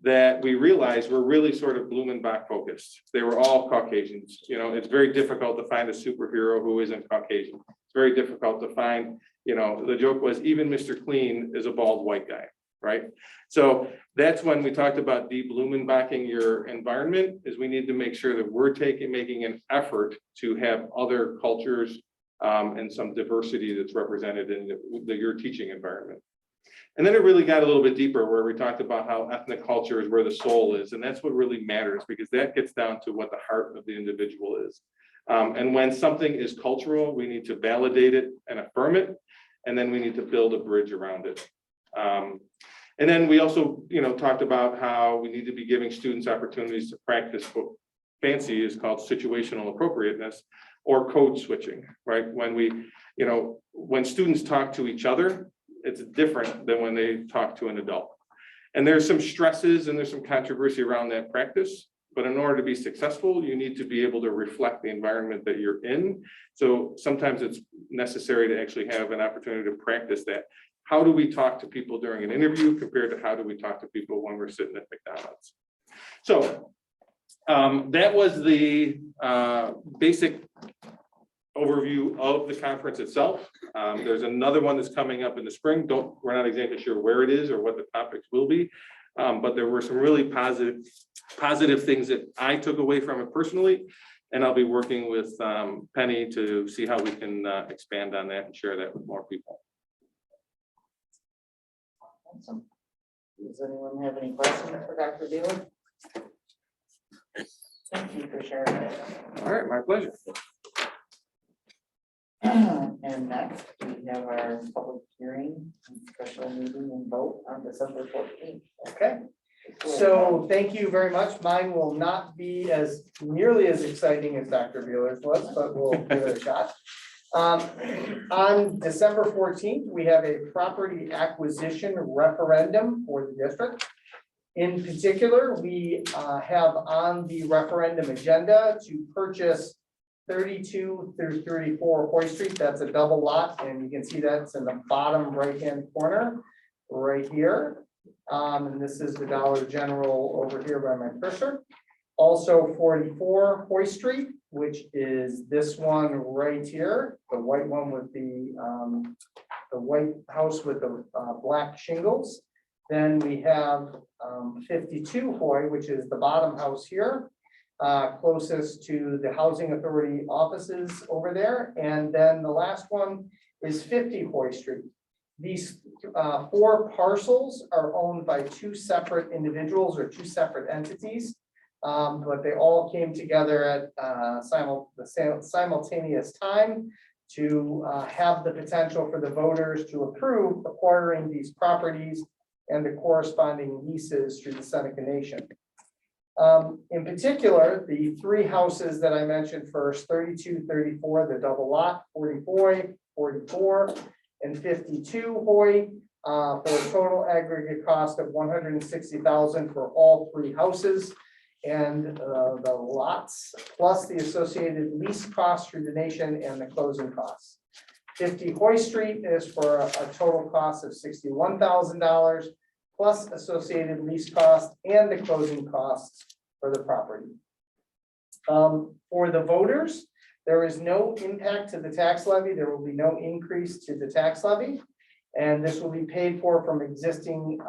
that we realized were really sort of Blumenbach focused. They were all Caucasians. It's very difficult to find a superhero who isn't Caucasian. It's very difficult to find, the joke was even Mr. Clean is a bald white guy, right? So that's when we talked about de-Blumenbaching your environment, is we need to make sure that we're making an effort to have other cultures and some diversity that's represented in your teaching environment. And then it really got a little bit deeper, where we talked about how ethnic culture is where the soul is. And that's what really matters, because that gets down to what the heart of the individual is. And when something is cultural, we need to validate it and affirm it. And then we need to build a bridge around it. And then we also, talked about how we need to be giving students opportunities to practice what fancy is called situational appropriateness, or code switching, right? When students talk to each other, it's different than when they talk to an adult. And there's some stresses and there's some controversy around that practice, but in order to be successful, you need to be able to reflect the environment that you're in. So sometimes it's necessary to actually have an opportunity to practice that. How do we talk to people during an interview compared to how do we talk to people when we're sitting at McDonald's? So that was the basic overview of the conference itself. There's another one that's coming up in the spring. We're not exactly sure where it is or what the topics will be, but there were some really positive things that I took away from it personally, and I'll be working with Penny to see how we can expand on that and share that with more people. Awesome. Does anyone have any questions for Dr. Beeler? Thank you for sharing that. All right, my pleasure. And next, we have our public hearing, and special meeting and vote on December 14th. Okay. So thank you very much. Mine will not be nearly as exciting as Dr. Beeler's was, but we'll give it a shot. On December 14th, we have a property acquisition referendum for the district. In particular, we have on the referendum agenda to purchase 32 through 34 Hoy Street. That's a double lot, and you can see that's in the bottom right-hand corner right here. And this is the Dollar General over here by my cursor. Also 44 Hoy Street, which is this one right here, the white one with the white house with the black shingles. Then we have 52 Hoy, which is the bottom house here, closest to the Housing Authority offices over there. And then the last one is 50 Hoy Street. These 4 parcels are owned by 2 separate individuals or 2 separate entities. But they all came together at the simultaneous time to have the potential for the voters to approve acquiring these properties and the corresponding leases through the Seneca Nation. In particular, the 3 houses that I mentioned first, 32, 34, the double lot, 44, and 52 Hoy, for a total aggregate cost of $160,000 for all 3 houses. And the lots plus the associated lease costs through the nation and the closing costs. 50 Hoy Street is for a total cost of $61,000 plus associated lease costs and the closing costs for the property. For the voters, there is no impact to the tax levy. There will be no increase to the tax levy. And this will be paid for from existing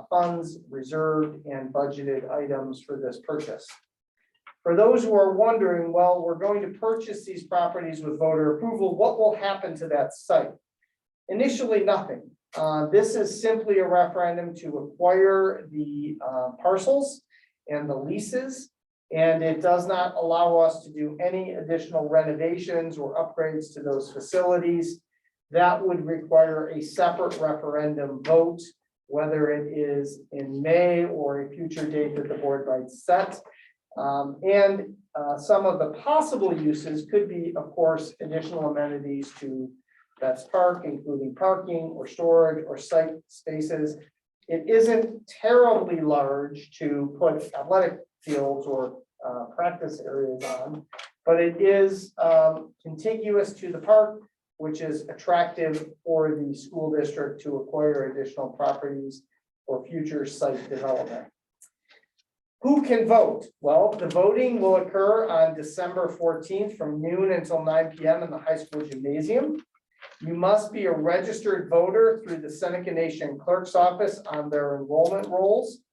funds, reserved and budgeted items for this purchase. For those who are wondering, well, we're going to purchase these properties with voter approval, what will happen to that site? Initially, nothing. This is simply a referendum to acquire the parcels and the leases. And it does not allow us to do any additional renovations or upgrades to those facilities. That would require a separate referendum vote, whether it is in May or a future date that the board might set. Some of the possible uses could be, of course, additional amenities to Betts Park, including parking or storage or site spaces. It isn't terribly large to put athletic fields or practice areas on, but it is contiguous to the park, which is attractive for the school district to acquire additional properties for future site development. Who can vote? Well, the voting will occur on December 14th from noon until 9 p.m. in the high school gymnasium. You must be a registered voter through the Seneca Nation Clerk's Office on their enrollment rolls,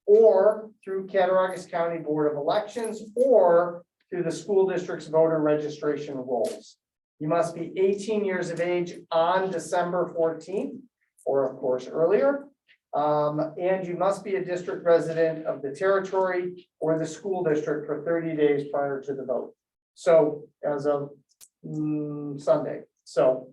or through Cattaraugus County Board of Elections, or through the school district's voter registration rolls. You must be 18 years of age on December 14th, or of course earlier. And you must be a district resident of the territory or the school district for 30 days prior to the vote. So as of Sunday. So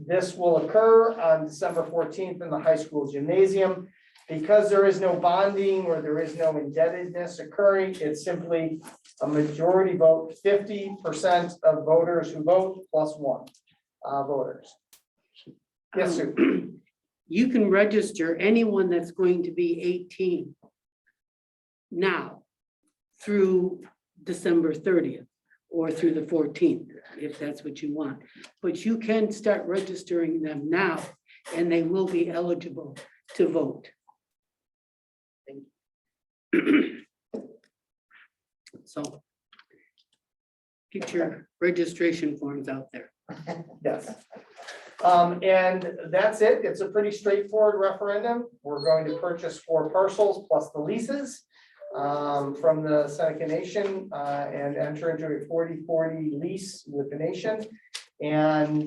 this will occur on December 14th in the high school gymnasium. Because there is no bonding or there is no indebtedness occurring, it's simply a majority vote, 50% of voters who vote plus 1 voters. Yes, sir. You can register anyone that's going to be 18 now through December 30th or through the 14th, if that's what you want. But you can start registering them now and they will be eligible to vote. So get your registration forms out there. Yes. And that's it. It's a pretty straightforward referendum. We're going to purchase 4 parcels plus the leases from the Seneca Nation and enter into a 40-40 lease with the nation. And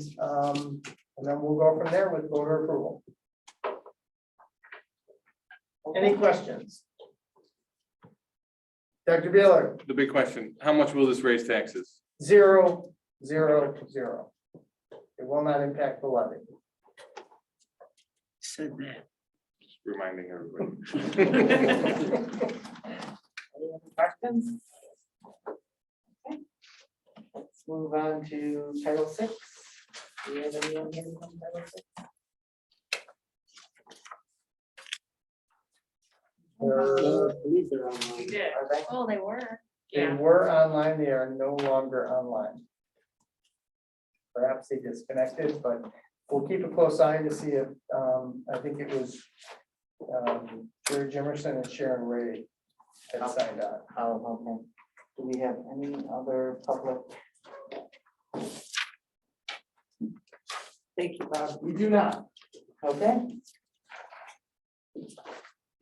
then we'll go from there with voter approval. Any questions? Dr. Beeler? The big question, how much will this raise taxes? 0, 0, 0. It will not impact the levy. Said that. Just reminding everybody. Any other questions? Okay. Let's move on to Title 6. Do you have anyone here from Title 6? We did. Are they? Oh, they were. They Yeah. were online, they are no longer online. Perhaps they disconnected, but we'll keep a close eye to see if, I think it was Jerry Jimerson and Sharon Ray had signed on. Oh, okay. Do we have any other public? Thank you, Bob. We do not. Okay.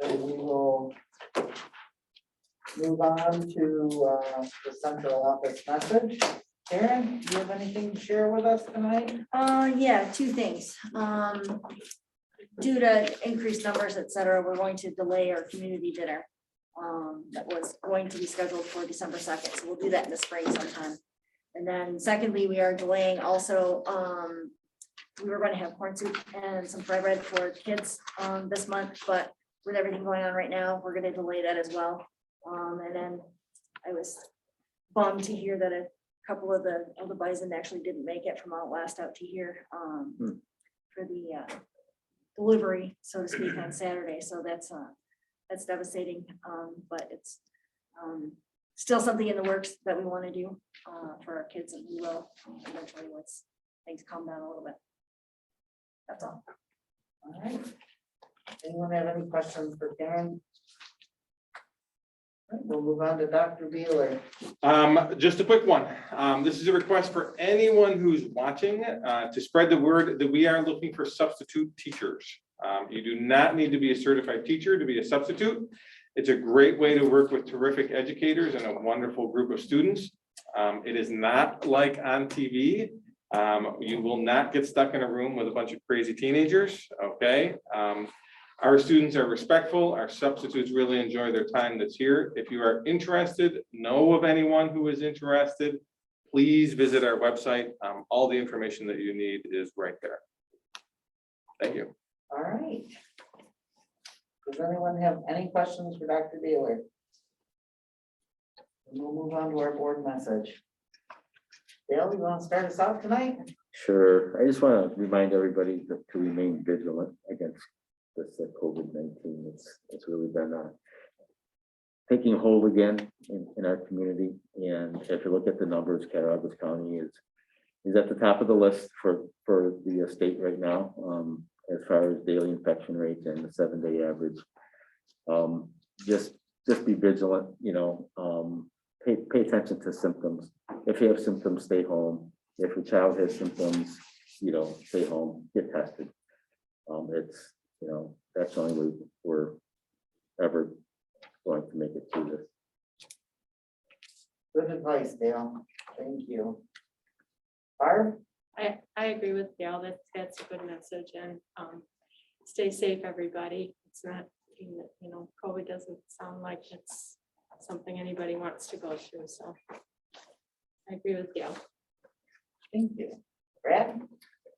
So we will move on to the central office message. Karen, do you have anything to share with us tonight? Yeah, two things. Due to increased numbers, et cetera, we're going to delay our community dinner. That was going to be scheduled for December 2nd, so we'll do that in the spring sometime. And then secondly, we are delaying also, we were going to have corn soup and some fry bread for kids this month, but with everything going on right now, we're gonna delay that as well. And then I was bummed to hear that a couple of the bison actually didn't make it from out west out to here for the delivery, so to speak, on Saturday. So that's devastating, but it's still something in the works that we want to do for our kids, and we will eventually once things calm down a little bit. That's all. All right. Anyone have any questions for Karen? All right, we'll move on to Dr. Beeler. Just a quick one. This is a request for anyone who's watching to spread the word that we are looking for substitute teachers. You do not need to be a certified teacher to be a substitute. It's a great way to work with terrific educators and a wonderful group of students. It is not like on TV. You will not get stuck in a room with a bunch of crazy teenagers, okay? Our students are respectful. Our substitutes really enjoy their time that's here. If you are interested, know of anyone who is interested, please visit our website. All the information that you need is right there. Thank you. All right. Does anyone have any questions for Dr. Beeler? We'll move on to our board message. Dale, you want to start us out tonight? Sure. I just want to remind everybody to remain vigilant against this COVID-19. It's really been taking hold again in our community. And if you look at the numbers, Cattaraugus County is at the top of the list for the state right now, as far as daily infection rates and the 7-day average. Just be vigilant, pay attention to symptoms. If you have symptoms, stay home. If your child has symptoms, stay home, get tested. That's the only way we're ever going to make it through this. Good advice, Dale. Thank you. Barb? I agree with Dale. That's a good message, and stay safe, everybody. It's not, COVID doesn't sound like it's something anybody wants to go through. So I agree with Dale. Thank you. Brad?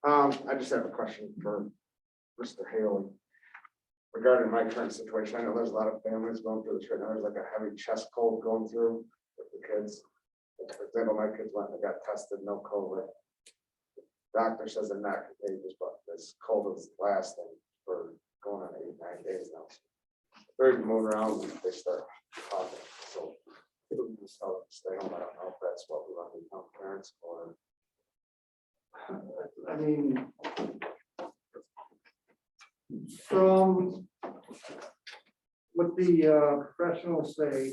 I just have a question for Mr. Haley. Regarding my current situation, I know there's a lot of families going through this right now. There's like a heavy chest cold going through with the kids. For example, my kids went and got tested, no COVID. Doctor says they're not contagious, but this cold is lasting for going on 8-9 days now. They're moving around, they start coughing. So people just tell them to stay home. I don't know if that's what we want to tell parents or. I mean, from what the professionals say,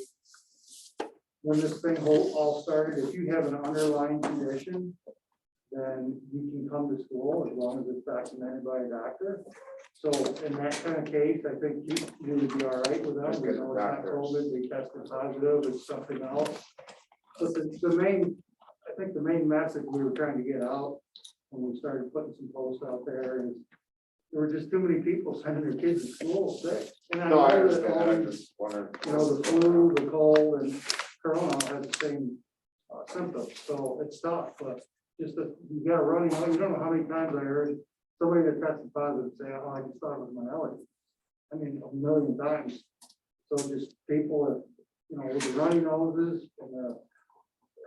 when this thing all started, if you have an underlying condition, then you can come to school as long as it's documented by a doctor. So in that kind of case, I think you would be all right with that. We know it's not COVID, they tested positive, it's something else. But I think the main message we were trying to get out when we started putting some posts out there is there were just too many people sending their kids to school sick. And I No, I know understand that that. all I these, just wondered. the flu, the cold, and corona has the same symptoms, so it's tough, but just that you got a running, you don't know how many times I heard somebody that tested positive say, oh, I just thought it was my allergy. I mean, a million times. So just people that, with the runny noses and the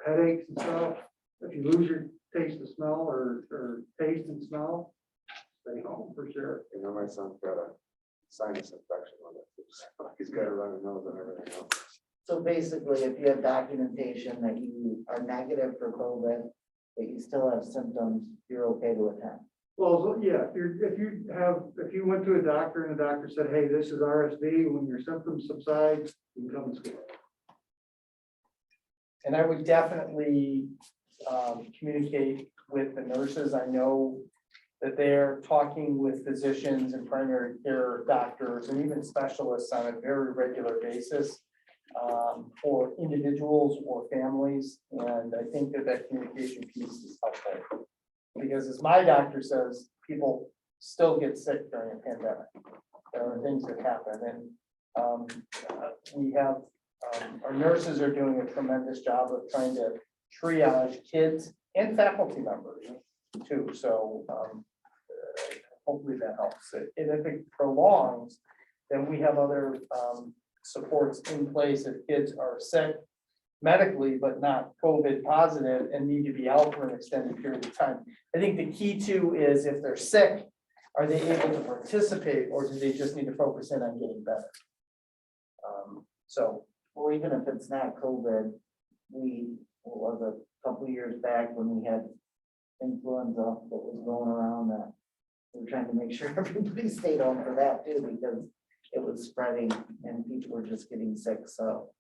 headaches and stuff, if you lose your taste of smell or taste and smell, stay home for sure. My son's got a sinus infection with it. He's got a running nose and everything else. So basically, if you have documentation that you are negative for COVID, but you still have symptoms, you're okay to attend. Well, yeah, if you went to a doctor and the doctor said, hey, this is RSV, when your symptoms subside, You can come to school. And I would definitely communicate with the nurses. I know that they're talking with physicians and primary care doctors and even specialists on a very regular basis for individuals or families. And I think that that communication piece is helpful. Because as my doctor says, people still get sick during a pandemic. There are things that happen, and we have, our nurses are doing a tremendous job of trying to triage kids and faculty members too, so hopefully that helps. And if it prolongs, then we have other supports in place if kids are sick medically, but not COVID positive and need to be out for an extended period of time. I think the key too is if they're sick, are they able to participate, or do they just need to focus in on getting better? So, Well, even if it's not COVID, what was a couple of years back when we had influenza that was going around, that we were trying to make sure everybody stayed home for that too, because it was spreading and people were just getting sick. So,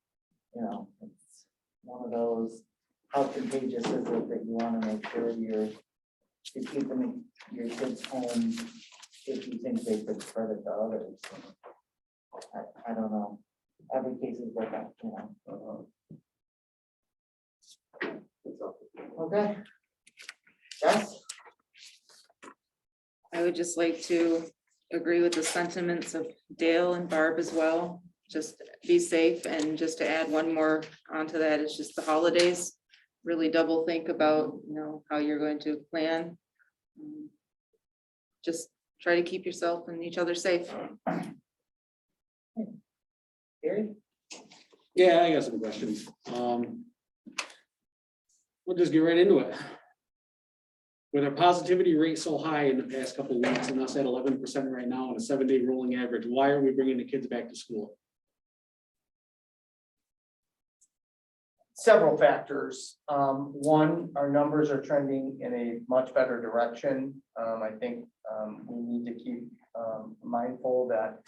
you know, it's one of those, how contagious is it that you want to make sure you're keeping your kids home if you think they could spread it to others. I don't know. Every case is different, you know. Okay. Yes. I would just like to agree with the sentiments of Dale and Barb as well. Just be safe, and just to add one more onto that, it's just the holidays. Really double think about, you know, how you're going to plan. Just try to keep yourself and each other safe. Gary? Yeah, I got some questions. We'll just get right into it. With our positivity rate so high in the past couple of weeks, and us at 11% right now on a 7-day rolling average, why are we bringing the kids back to school? several factors. One, our numbers are trending in a much better direction. I think we need to keep mindful that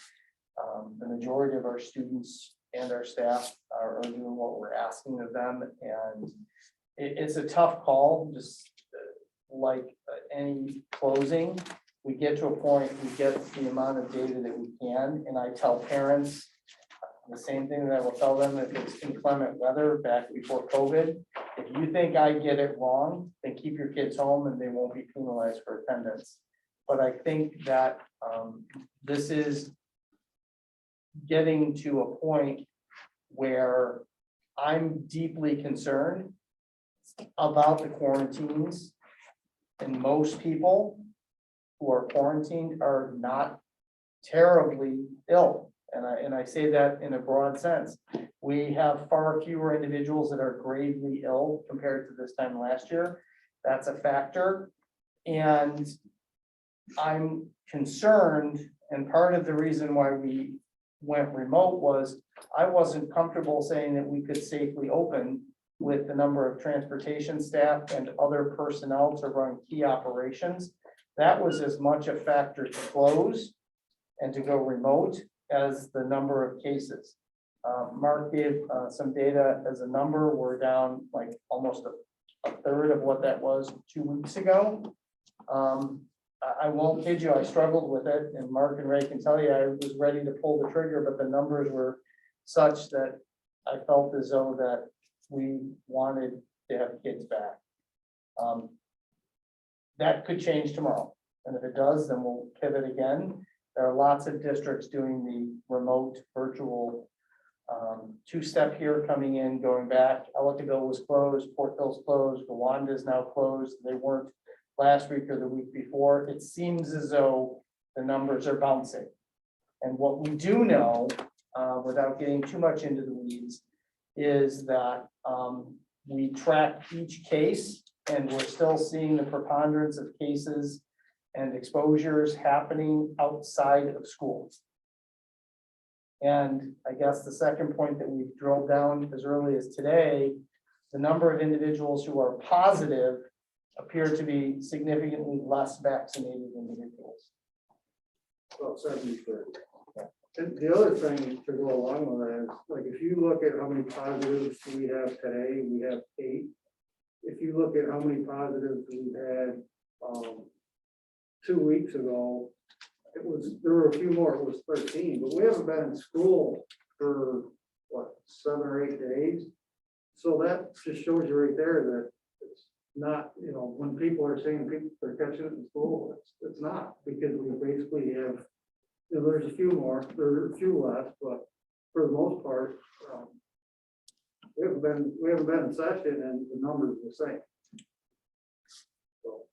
the majority of our students and our staff are doing what we're asking of them. And it's a tough call, just like any closing. We get to a point, we get the amount of data that we can, and I tell parents the same thing that I will tell them if it's inclement weather back before COVID. If you think I get it wrong, then keep your kids home and they won't be penalized for attendance. But I think that this is getting to a point where I'm deeply concerned about the quarantines, and most people who are quarantined are not terribly ill. And I say that in a broad sense. We have far fewer individuals that are gravely ill compared to this time last year. That's a factor. And I'm concerned, and part of the reason why we went remote was I wasn't comfortable saying that we could safely open with the number of transportation staff and other personnel to run key operations. That was as much a factor to close and to go remote as the number of cases. Mark gave some data as a number. We're down like almost a third of what that was 2 weeks ago. I won't kid you, I struggled with it, and Mark and Ray can tell you I was ready to pull the trigger, but the numbers were such that I felt as though that we wanted to have kids back. That could change tomorrow, and if it does, then we'll pivot again. There are lots of districts doing the remote virtual two-step here, coming in, going back. Ellicottville was closed, Port Hill's closed, Rwanda is now closed. They weren't last week or the week before. It seems as though the numbers are bouncing. And what we do know, without getting too much into the weeds, is that we track each case, and we're still seeing the preponderance of cases and exposures happening outside of schools. And I guess the second point that we've drilled down as early as today, the number of individuals who are positive appear to be significantly less vaccinated individuals. Well, 70-30. And the other thing to go along with that is, like, if you look at how many positives we have today, we have 8. If you look at how many positives we had 2 weeks ago, there were a few more, it was 13, but we haven't been in school for, what, 7 or 8 days? So that just shows you right there that it's not, when people are saying people are catching it in school, it's not, because we basically have, there's a few more, there are a few less, but for the most part, we haven't been in session and the numbers are the same. So,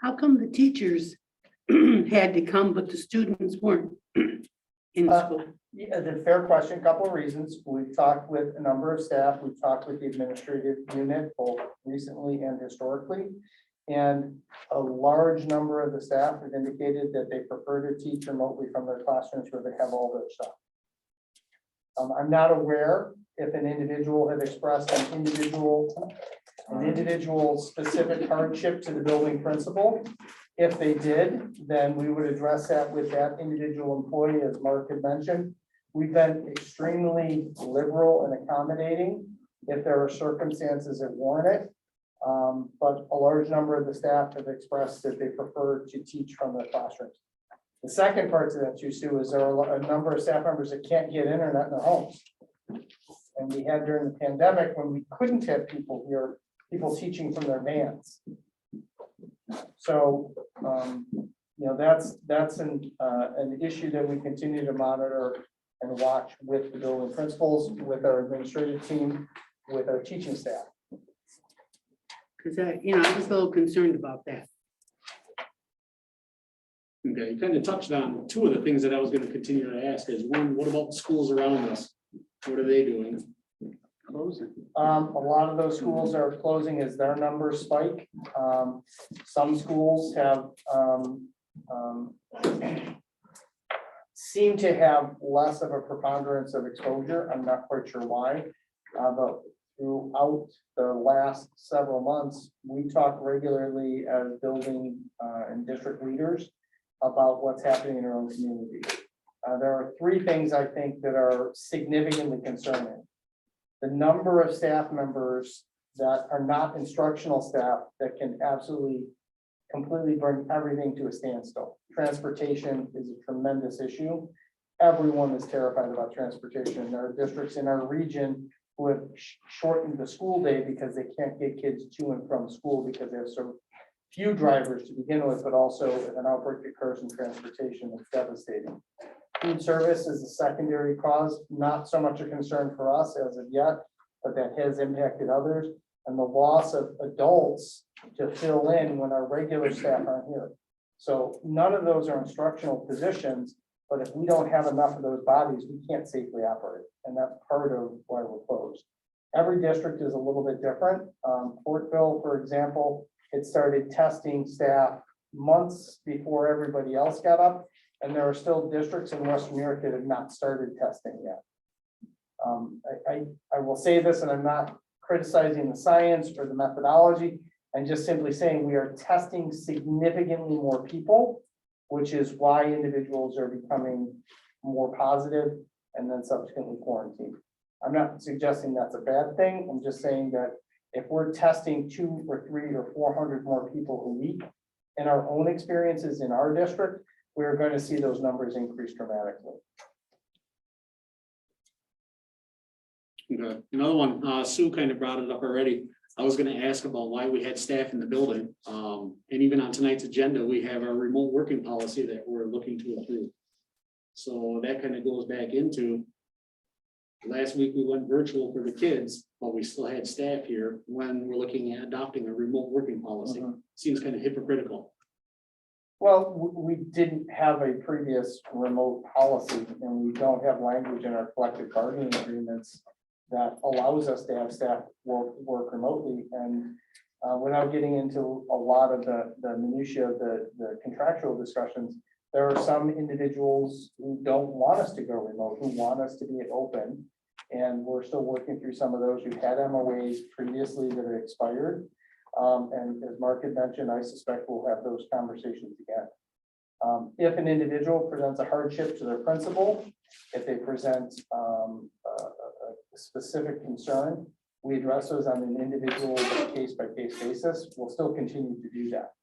How come the teachers had to come, but the students weren't in school? Yeah, the fair question, couple of reasons. We've talked with a number of staff, we've talked with the administrative unit, both recently and historically. And a large number of the staff have indicated that they prefer to teach remotely from their classrooms where they have all their stuff. I'm not aware if an individual had expressed an individual specific hardship to the building principal. If they did, then we would address that with that individual employee, as Mark had mentioned. We've been extremely liberal and accommodating if there are circumstances that warrant it. But a large number of the staff have expressed that they prefer to teach from their classrooms. The second part to that too, Sue, is there are a number of staff members that can't get internet in their homes. And we had during the pandemic when we couldn't have people here, people teaching from their vans. So, that's an issue that we continue to monitor and watch with the building principals, with our administrative team, with our teaching staff. Because I was a little concerned about that. Okay, you kind of touched on 2 of the things that I was going to continue to ask is, one, what about the schools around us? What are they doing? Closing. A lot of those schools are closing as their numbers spike. Some schools have seem to have less of a preponderance of exposure. I'm not quite sure why. But throughout the last several months, we talk regularly as building and district leaders about what's happening in our own community. There are 3 things I think that are significantly concerning. The number of staff members that are not instructional staff that can absolutely completely bring everything to a standstill. Transportation is a tremendous issue. Everyone is terrified about transportation. There are districts in our region who have shortened the school day because they can't get kids to and from school because they have so few drivers to begin with, but also if an outbreak occurs in transportation, it's devastating. Food service is a secondary cause, not so much a concern for us as of yet, but that has impacted others. And the loss of adults to fill in when our regular staff aren't here. So none of those are instructional positions, but if we don't have enough of those bodies, we can't safely operate. And that's part of why we're closed. Every district is a little bit different. Portville, for example, it started testing staff months before everybody else got up. And there are still districts in Western New York that have not started testing yet. I will say this, and I'm not criticizing the science or the methodology. I'm just simply saying we are testing significantly more people, which is why individuals are becoming more positive and then subsequently quarantined. I'm not suggesting that's a bad thing. I'm just saying that if we're testing 2 or 3 or 400 more people a week, in our own experiences in our district, we're going to see those numbers increase dramatically. Okay. Another one, Sue kind of brought it up already. I was going to ask about why we had staff in the building. And even on tonight's agenda, we have our remote working policy that we're looking to approve. So that kind of goes back into last week we went virtual for the kids, but we still had staff here when we're looking at adopting a remote working policy. Seems kind of hypocritical. Well, we didn't have a previous remote policy and we don't have language in our collective bargaining agreements that allows us to have staff work remotely. And without getting into a lot of the minutiae of the contractual discussions, there are some individuals who don't want us to go remote, who want us to be open. And we're still working through some of those who had MOAs previously that are expired. And as Mark had mentioned, I suspect we'll have those conversations again. If an individual presents a hardship to their principal, if they present a specific concern, we address those on an individual case-by-case basis. We'll still continue to do that.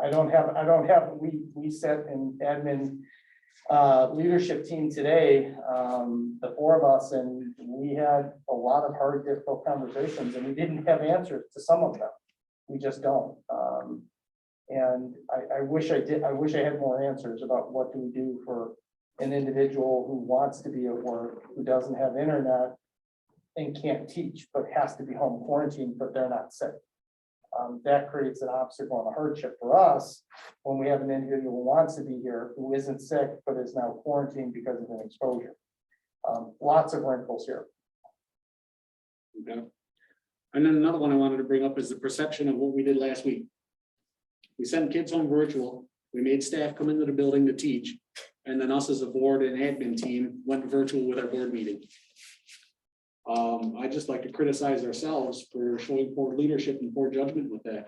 I don't have, we set an admin leadership team today, the four of us, and we had a lot of hard, difficult conversations, and we didn't have answers to some of them. We just don't. And I wish I did, I wish I had more answers about what do we do for an individual who wants to be at work, who doesn't have internet and can't teach, but has to be home quarantined, but they're not sick. That creates an obstacle and a hardship for us when we have an individual who wants to be here, who isn't sick, but is now quarantined because of an exposure. Lots of wrinkles here. Okay. And then another one I wanted to bring up is the perception of what we did last week. We sent kids home virtual. We made staff come into the building to teach. And then us as a board and admin team went virtual with our board meeting. I just like to criticize ourselves for showing poor leadership and poor judgment with that.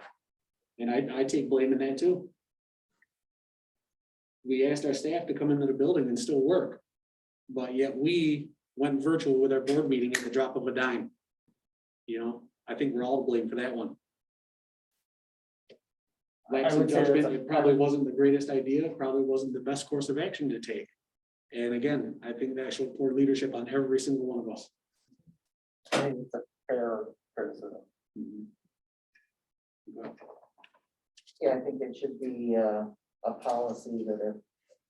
And I take blame in that too. We asked our staff to come into the building and still work, but yet we went virtual with our board meeting at the drop of a dime. You know, I think we're all to blame for that one. Lapse in judgment, it probably wasn't the greatest idea, probably wasn't the best course of action to take. And again, I think that showed poor leadership on every single one of us. I think it's a fair criticism. Yeah, I think it should be a policy that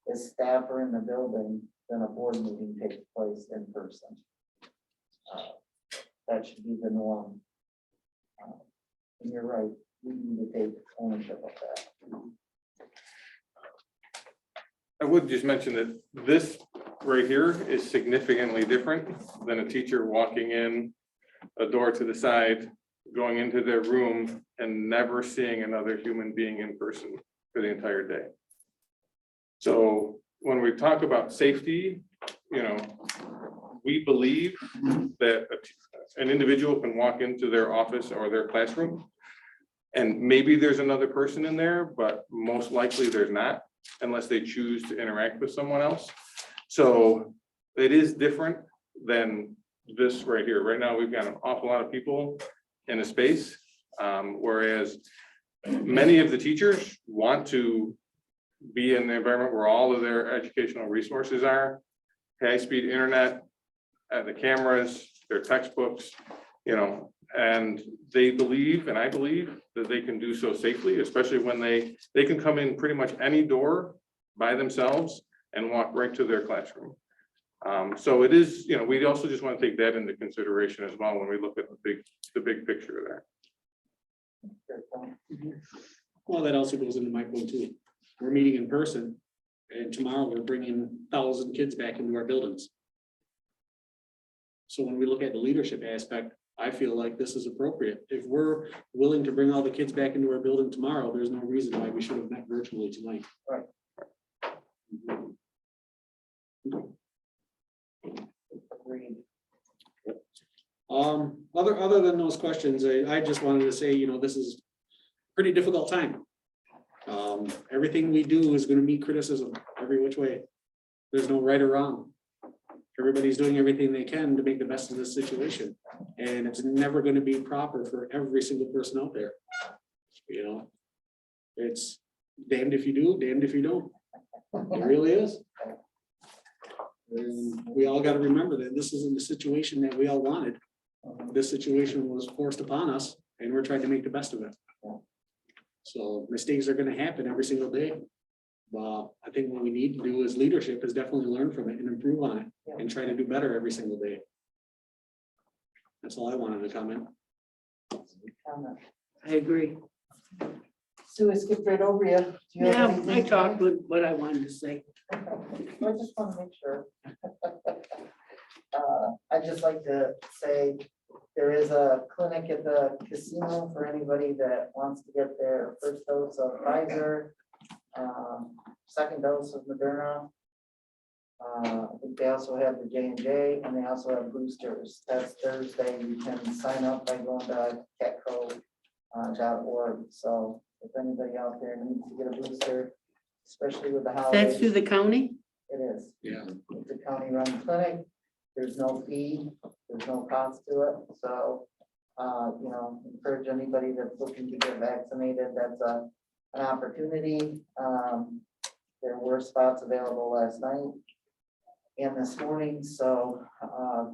if staff are in the building, then a board meeting takes place in person. That should be the norm. And you're right, we need to take ownership of that. I would just mention that this right here is significantly different than a teacher walking in a door to the side, going into their room and never seeing another human being in person for the entire day. So when we talk about safety, you know, we believe that an individual can walk into their office or their classroom and maybe there's another person in there, but most likely there's not, unless they choose to interact with someone else. So it is different than this right here. Right now, we've got an awful lot of people in a space, whereas many of the teachers want to be in the environment where all of their educational resources are, high-speed internet, the cameras, their textbooks, you know, and they believe, and I believe, that they can do so safely, especially when they can come in pretty much any door by themselves and walk right to their classroom. So it is, you know, we also just want to take that into consideration as well when we look at the big picture there. Well, that also goes into my point too. We're meeting in person and tomorrow we're bringing 1,000 kids back into our buildings. So when we look at the leadership aspect, I feel like this is appropriate. If we're willing to bring all the kids back into our building tomorrow, there's no reason why we should have met virtually tonight. Right. Agreed. Other than those questions, I just wanted to say, you know, this is a pretty difficult time. Everything we do is going to meet criticism every which way. There's no right or wrong. Everybody's doing everything they can to make the best of this situation. And it's never going to be proper for every single person out there. You know, it's damned if you do, damned if you don't. It really is. And we all got to remember that this isn't the situation that we all wanted. This situation was forced upon us and we're trying to make the best of it. So mistakes are going to happen every single day. Well, I think what we need to do as leadership is definitely learn from it and improve on it and try to do better every single day. That's all I wanted to comment. I agree. Sue, I skipped right over you. Do you have Yeah, anything I to talked with what I wanted to say. I just want to make sure. I'd just like to say, there is a clinic at the casino for anybody that wants to get their first dose of Pfizer, second dose of Moderna. I think they also have the J&J and they also have boosters. That's Thursday. You can sign up by going to catco.org. So if anybody out there needs to get a booster, especially with the That's holidays. through the county? It is. Yeah. It's a county-run clinic. There's no fee, there's no cost to it, so, encourage anybody that's looking to get vaccinated, that's an opportunity. There were spots available last night and this morning, so,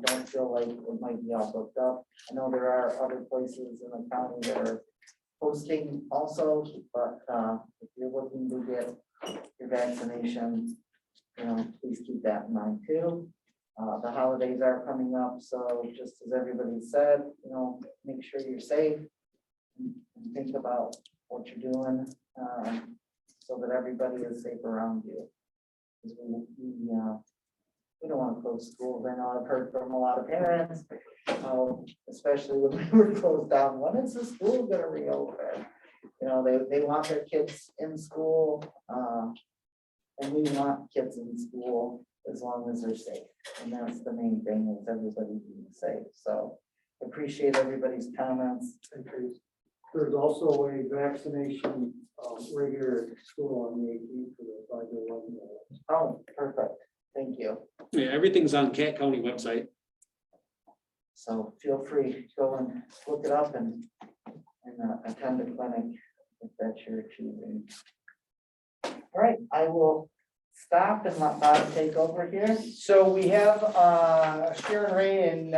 don't feel like it might be all booked up. I know there are other places in the county that are hosting also, but, if you're looking to get your vaccination, please keep that in mind too. The holidays are coming up, so just as everybody said, make sure you're safe and think about what you're doing, so that everybody is safe around you. 'Cause we don't want to close schools. I know I've heard from a lot of parents, especially when we were closed down, when is the school gonna reopen? They want their kids in school, and we want kids in school as long as they're safe. And that's the main thing, is everybody being safe. So appreciate everybody's comments. There's also a vaccination, regular school on the 18th for the 5 to 11. Oh, perfect. Thank you. Yeah, everything's on Cat County website. So feel free to go and look it up and attend the clinic if that's your choosing. All right, I will stop and let Bob take over here. So we have Sharon Ray and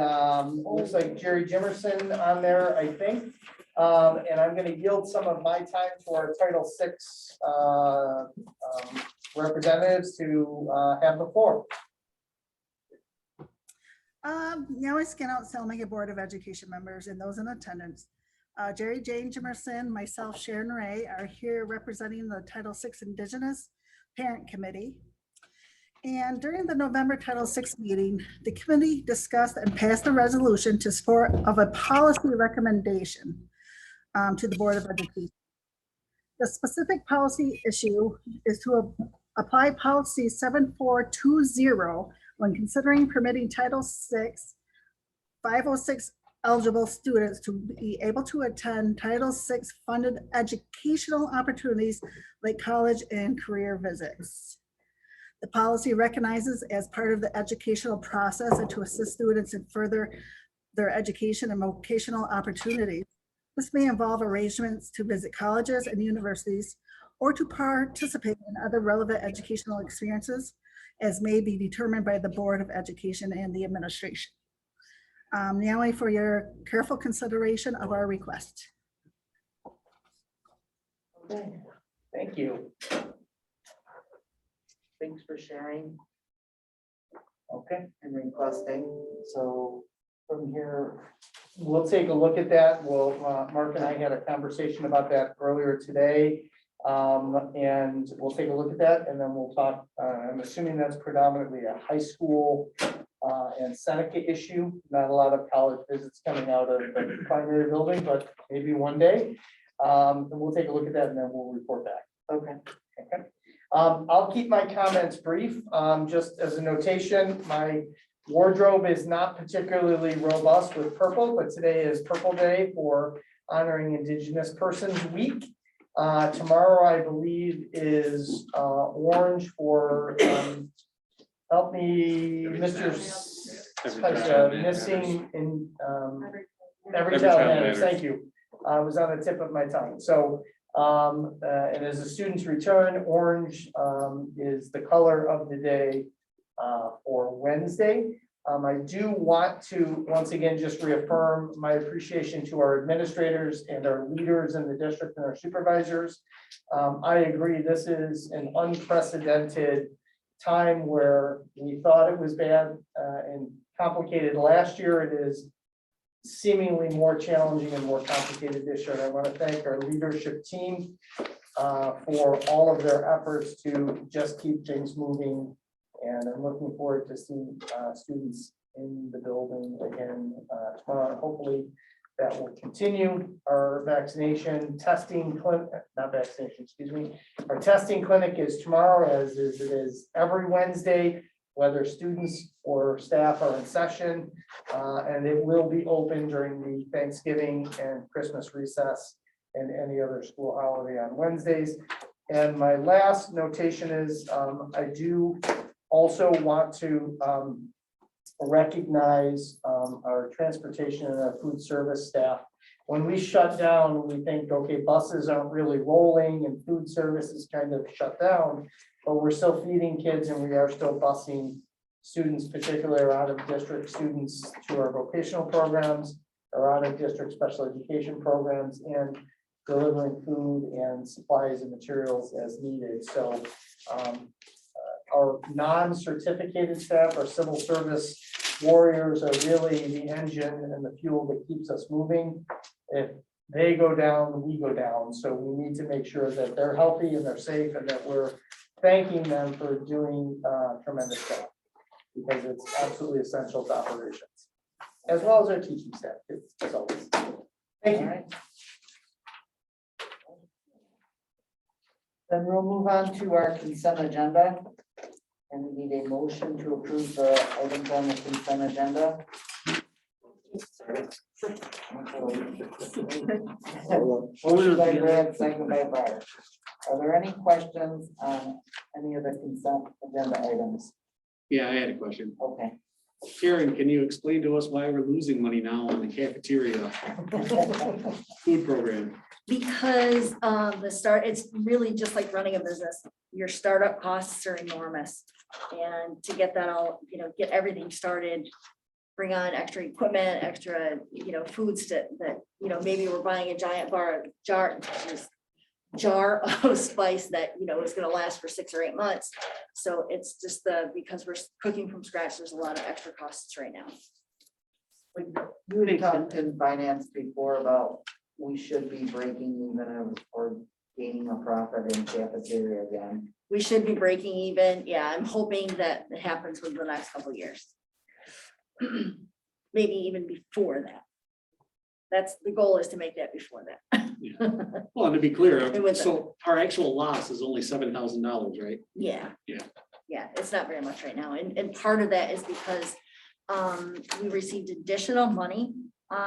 looks like Jerry Jimerson on there, I think. And I'm gonna yield some of my time to our Title VI representatives to have the floor. Now I scan out Salamanca Board of Education members and those in attendance. Jerry Jane Jimerson, myself, Sharon Ray are here representing the Title VI Indigenous Parent Committee. And during the November Title VI meeting, the committee discussed and passed a resolution to support of a policy recommendation to the Board of Education. The specific policy issue is to apply policy 7420 when considering permitting Title VI 506 eligible students to be able to attend Title VI funded educational opportunities like college and career visits. The policy recognizes as part of the educational process and to assist students in further their education and vocational opportunities. This may involve arrangements to visit colleges and universities or to participate in other relevant educational experiences as may be determined by the Board of Education and the administration. Now for your careful consideration of our request. Okay, Thank you. thanks for sharing. Okay, and requesting. So from here, We'll take a look at that. We'll, Mark and I had a conversation about that earlier today. And we'll take a look at that and then we'll talk, I'm assuming that's predominantly a high school and Seneca issue, not a lot of college visits coming out of the primary building, but maybe one day. And we'll take a look at that and then we'll report back. okay. Okay. I'll keep my comments brief. Just as a notation, my wardrobe is not particularly robust with purple, but today is Purple Day for honoring Indigenous Persons Week. Tomorrow, I believe, is orange for, help me, Mr. Spicer, missing in every child matters. Thank you. I was on the tip of my tongue. So, and as a student's return, orange is the color of the day for Wednesday. I do want to, once again, just reaffirm my appreciation to our administrators and our leaders in the district and our supervisors. I agree, this is an unprecedented time where we thought it was bad and complicated last year. It is seemingly more challenging and more complicated this year. And I want to thank our leadership team for all of their efforts to just keep things moving. And I'm looking forward to seeing students in the building again tomorrow. Hopefully that will continue. Our vaccination testing clinic, not vaccination, excuse me. Our testing clinic is tomorrow, as it is every Wednesday, whether students or staff are in session. And it will be open during the Thanksgiving and Christmas recess and any other school holiday on Wednesdays. And my last notation is, I do also want to recognize our transportation and our food service staff. When we shut down, we think, okay, buses aren't really rolling and food service is kind of shut down, but we're still feeding kids and we are still busing students, particularly out of district students, to our vocational programs, or out of district special education programs, and delivering food and supplies and materials as needed. So our non-certificated staff, our civil service warriors are really the engine and the fuel that keeps us moving. If they go down, we go down. So we need to make sure that they're healthy and they're safe and that we're thanking them for doing tremendous job, because it's absolutely essential to operations, as well as our teaching staff, too, as always. Thank you. Then we'll move on to our consent agenda. And we need a motion to approve the items on the consent agenda. Motion by Brad, second by Barb. Are there any questions on any of the consent agenda items? Yeah, I had a question. Okay. Karen, can you explain to us why we're losing money now on the cafeteria food program? Because it's really just like running a business. Your startup costs are enormous. And to get that all, get everything started, bring on extra equipment, extra, foods that, maybe we're buying a giant jar of spice that, is gonna last for 6 or 8 months. So it's just because we're cooking from scratch, there's a lot of extra costs right now. You had talked in finance before about we should be breaking even or gaining a profit in cafeteria again. We should be breaking even. Yeah, I'm hoping that it happens within the next couple of years. Maybe even before that. That's the goal, is to make that before that. Yeah. Well, and to be clear, It was- so our actual loss is only $7,000, right? Yeah. Yeah. Yeah, it's not very much right now. And part of that is because we received additional money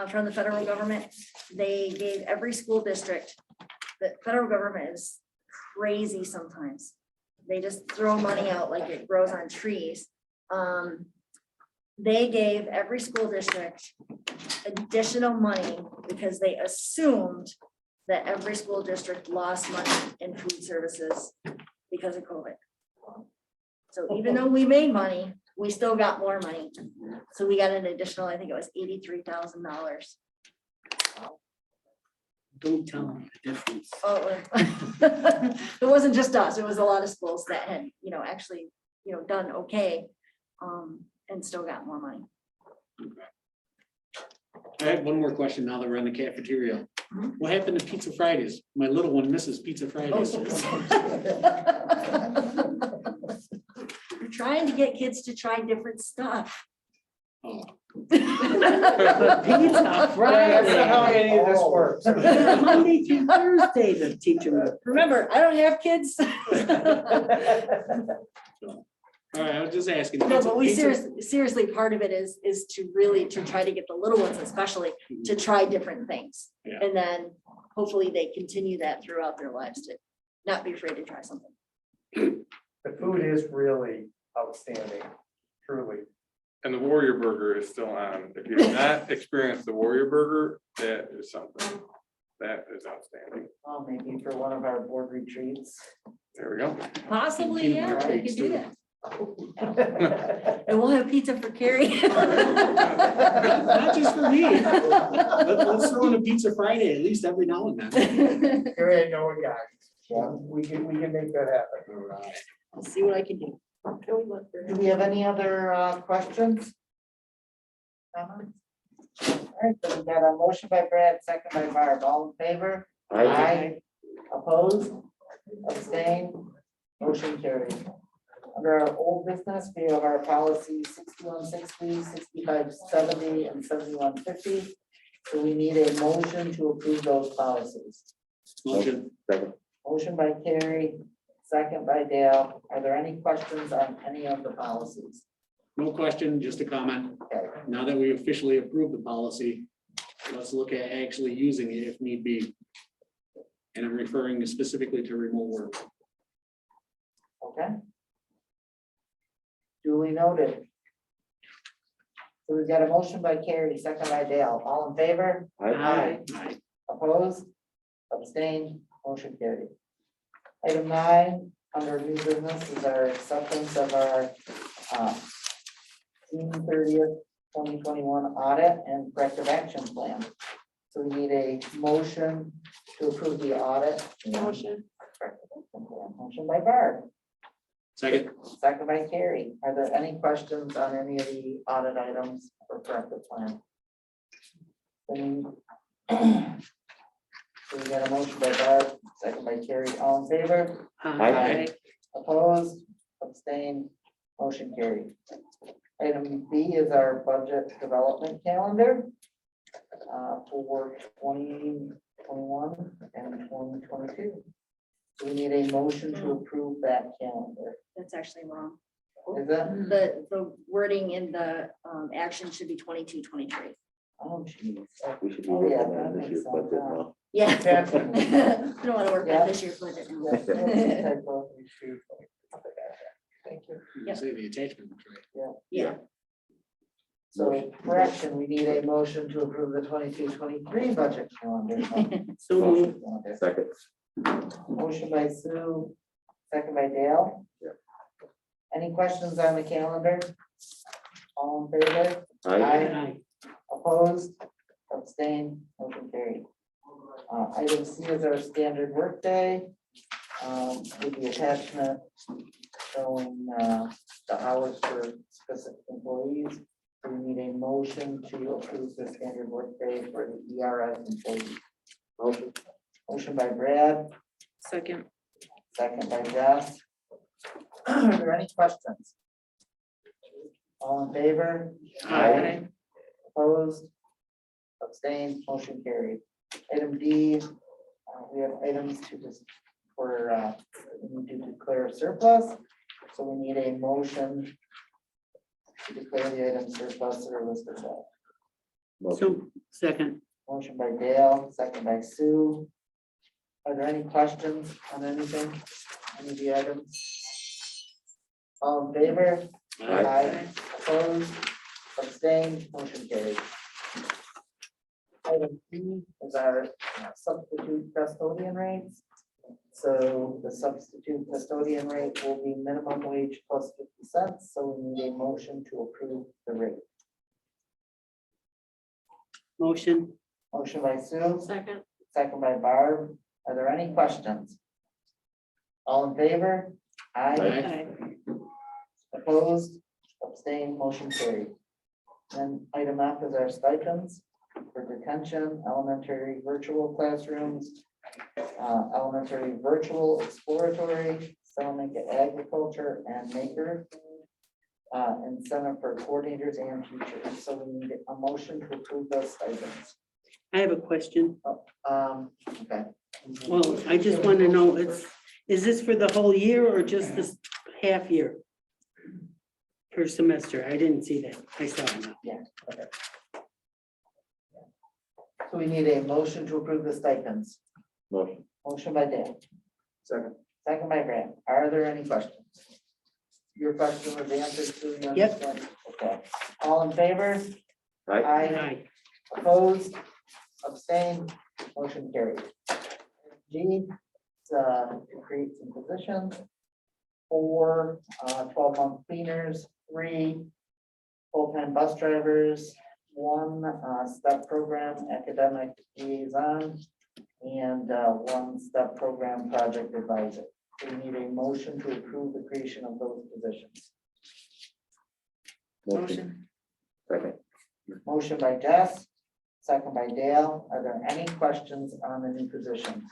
from the federal government. They gave every school district, the federal government is crazy sometimes. They just throw money out like it grows on trees. They gave every school district additional money because they assumed that every school district lost money in food services because of COVID. So even though we made money, we still got more money. So we got an additional, I think it was $83,000. Don't tell them the difference. Oh, it wasn't just us. It was a lot of schools that had, actually, done okay, and still got more money. I have one more question now that we're in the cafeteria. What happened to Pizza Fridays? My little one misses Pizza Fridays. We're trying to get kids to try different stuff. Oh, Pizza Friday. That's not how any of this works. Monday through Thursday, the teacher. Remember, I don't have kids. all right, I was just asking. No, but we Pizza- seriously, part of it is to really, to try to get the little ones especially to try different things. Yeah. And then hopefully they continue that throughout their lives, to not be afraid to try something. The food is really outstanding, truly. And the Warrior Burger is still on. If you've not experienced the Warrior Burger, that is something. That is outstanding. Well, maybe for one of our board retreats. There we go. Possibly, yeah, we Cakes, could do too. that. And we'll have pizza for Carrie. Not just for me. Let's throw in a Pizza Friday at least every now and then. Here ain't no guy. We can make that happen. I'll see what I can do. Do we have any other questions? Comments? All right, so we got a motion by Brad, second by Barb. All in favor? Aye. Opposed? Abstained? Motion carried. Under our old business, we have our policy 6160, 6570, and 7150. So we need a motion to approve those policies. Motion. Second. Motion by Carrie, second by Dale. Are there any questions on any of the policies? No question, just a comment. Okay. Now that we officially approved the policy, let's look at actually using it if need be. And I'm referring specifically to remote work. Okay. Duly noted. So we've got a motion by Carrie, second by Dale. All in favor? Aye. Opposed? Abstained? Motion carried. Item 9, under new business is our acceptance of our June 30th, 2021 audit and corrective action plan. So we need a motion to approve the audit. and Motion. corrective action plan. Motion by Barb, Second. second by Carrie. Are there any questions on any of the audit items or corrective plan? So we got a motion by Barb, second by Carrie. All in favor? Aye. Opposed, abstained, motion carried. Item B is our budget development calendar for 2021 and 2022. So we need a motion to approve that calendar. That's actually wrong. Is that? The wording in the action should be 22, 23. Oh, geez. We should be Oh, yeah, working that on this makes year's sense, budget yeah. now. Yeah. Yeah. We don't want to work Yeah. on this year's budget. now. Yeah, that's a typo. Thank you. Yep. Say the attachment, right? Yeah. So correction, we need a motion to approve the 22-23 budget calendar. So moved. Second. Motion by Sue, second by Dale. Yeah. Any questions on the calendar? All in favor? Aye. Aye. Opposed? Abstained? Motion carried. Item C is our standard workday. With the attachment showing the hours for specific employees. We need a motion to approve the standard workday for the ERS employees. Motion. Motion by Brad, Second. second by Jess. Are there any questions? All in favor? Aye. Opposed? Abstained? Motion carried. Item D, we have items to just, for, we need to declare surplus. So we need a motion to declare the item surplus or listed above. Motion. So, second. Motion by Dale, second by Sue. Are there any questions on anything, any of the items? All in favor? Aye. Opposed, abstained, motion carried. Item E is our substitute custodian rates. So the substitute custodian rate will be minimum wage plus 50 cents, so we need a motion to approve the rate. Motion. Motion by Sue, Second. second by Barb. Are there any questions? All in favor? Aye. Opposed, abstained, motion carried. And item F is our stipends for detention, elementary virtual classrooms, elementary virtual exploratory, Salamanca agriculture and maker, incentive for coordinators and teachers. So we need a motion to approve those stipends. I have a question. Okay. Well, I just want to know, is this for the whole year or just this half year? Per semester? I didn't see that. I saw it now. Yeah, okay. So we need a motion to approve the stipends. Motion. Motion by Dan, Second. second by Grant. Are there any questions? Your question was answered to you. Yep. understand? Okay. All in favor? Aye. Aye. Opposed? Abstained? Motion carried. G, to create some positions. 4 12-month cleaners, 3 full-time bus drivers, 1 step program academic liaison, and 1 step program project advisor. We need a motion to approve the creation of those positions. Motion. Second. Motion by Jess, second by Dale. Are there any questions on the new positions?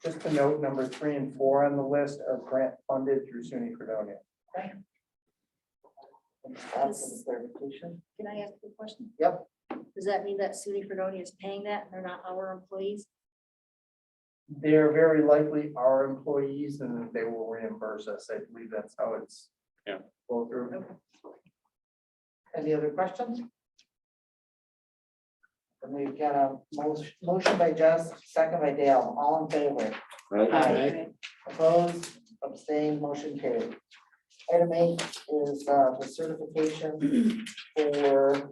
Just to note, number 3 and 4 on the list are grant funded through SUNY Fredonia. That's the clarification. Can I ask a question? Yep. Does that mean that SUNY Fredonia is paying that and they're not our employees? They're very likely our employees and they will reimburse us. I believe that's how it's. Yeah. Go through. Any other questions? And we've got a motion by Jess, second by Dale, all in favor. Aye. Opposed, abstained, motion carried. Item 8 is the certification for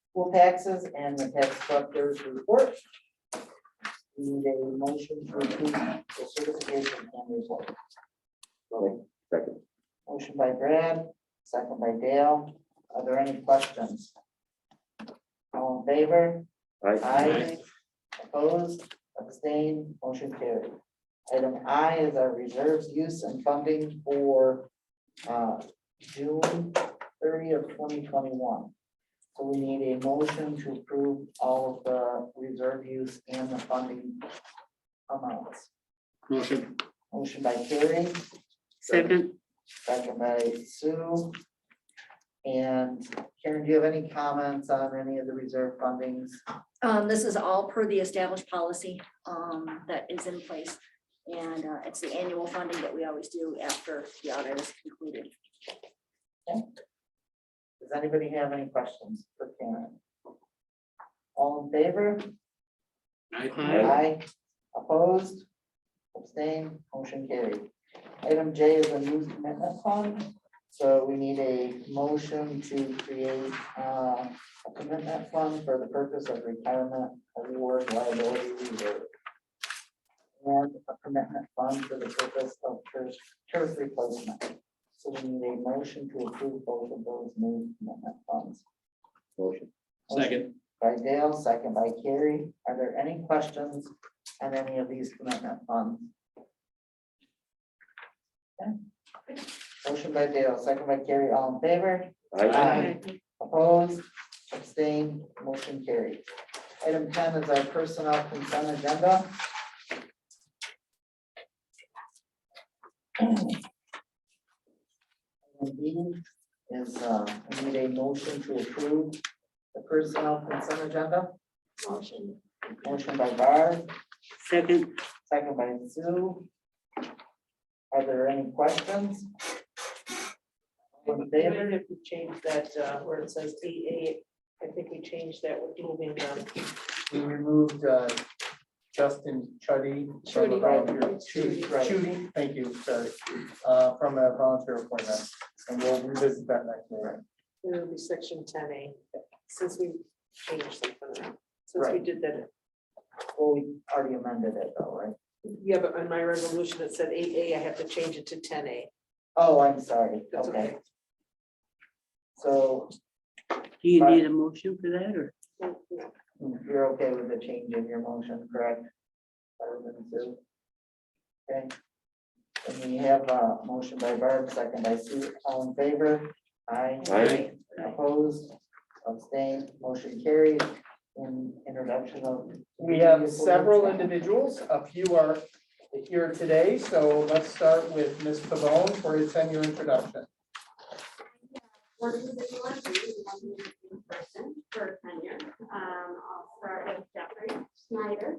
school taxes and the tax collector's report. We need a motion to approve the certification and report. Second. Motion by Brad, second by Dale. Are there any questions? All in favor? Aye. Opposed, abstained, motion carried. Item I is our reserves use and funding for June 30th, 2021. So we need a motion to approve all of the reserve use and the funding amounts. Motion. Motion by Carrie, Second, second by Sue. And Karen, do you have any comments on any of the reserve fundings? This is all per the established policy that is in place. And it's the annual funding that we always do after the audit is concluded. Does anybody have any questions for Karen? All in favor? Aye. Aye. Opposed? Abstained? Motion carried. Item J is a new commitment fund. So we need a motion to create a commitment fund for the purpose of retirement award liability reserve. And a commitment fund for the purpose of turf replacement. So we need a motion to approve both of those new commitment funds. Motion. Second. By Dale, second by Carrie. Are there any questions on any of these commitment funds? Okay. Motion by Dale, second by Carrie, all in favor? Aye. Opposed, abstained, motion carried. Item 10 is our personnel consent agenda. Item B is, we need a motion to approve the personnel consent agenda. Motion. Motion by Barb, second, second by Sue. Are there any questions? All in We favor? might have to change that, where it says EA, I think we changed that with moving, we removed, Justin Chuddy from a volunteer. Chudy, right. Chudy, thank you, sorry, from a volunteer appointment, and we'll revisit that next meeting. It'll be section 10A, since we changed something, since we Right. did that. Well, we already amended it though, right? Yeah, but on my resolution, it said 8A, I have to change it to 10A. Oh, I'm sorry. That's Okay. okay. So do you need a motion for that, or? you're okay with the change in your motion, correct? Other than Sue? Okay. And we have a motion by Barb, second by Sue, all in favor? Aye. Aye. Opposed, abstained, motion carried. In introduction of. We have several individuals, a few are here today, so let's start with Ms. Pavone for a 10-year introduction. One individual and one in person for tenure. I'll start with Jeffrey Schneider.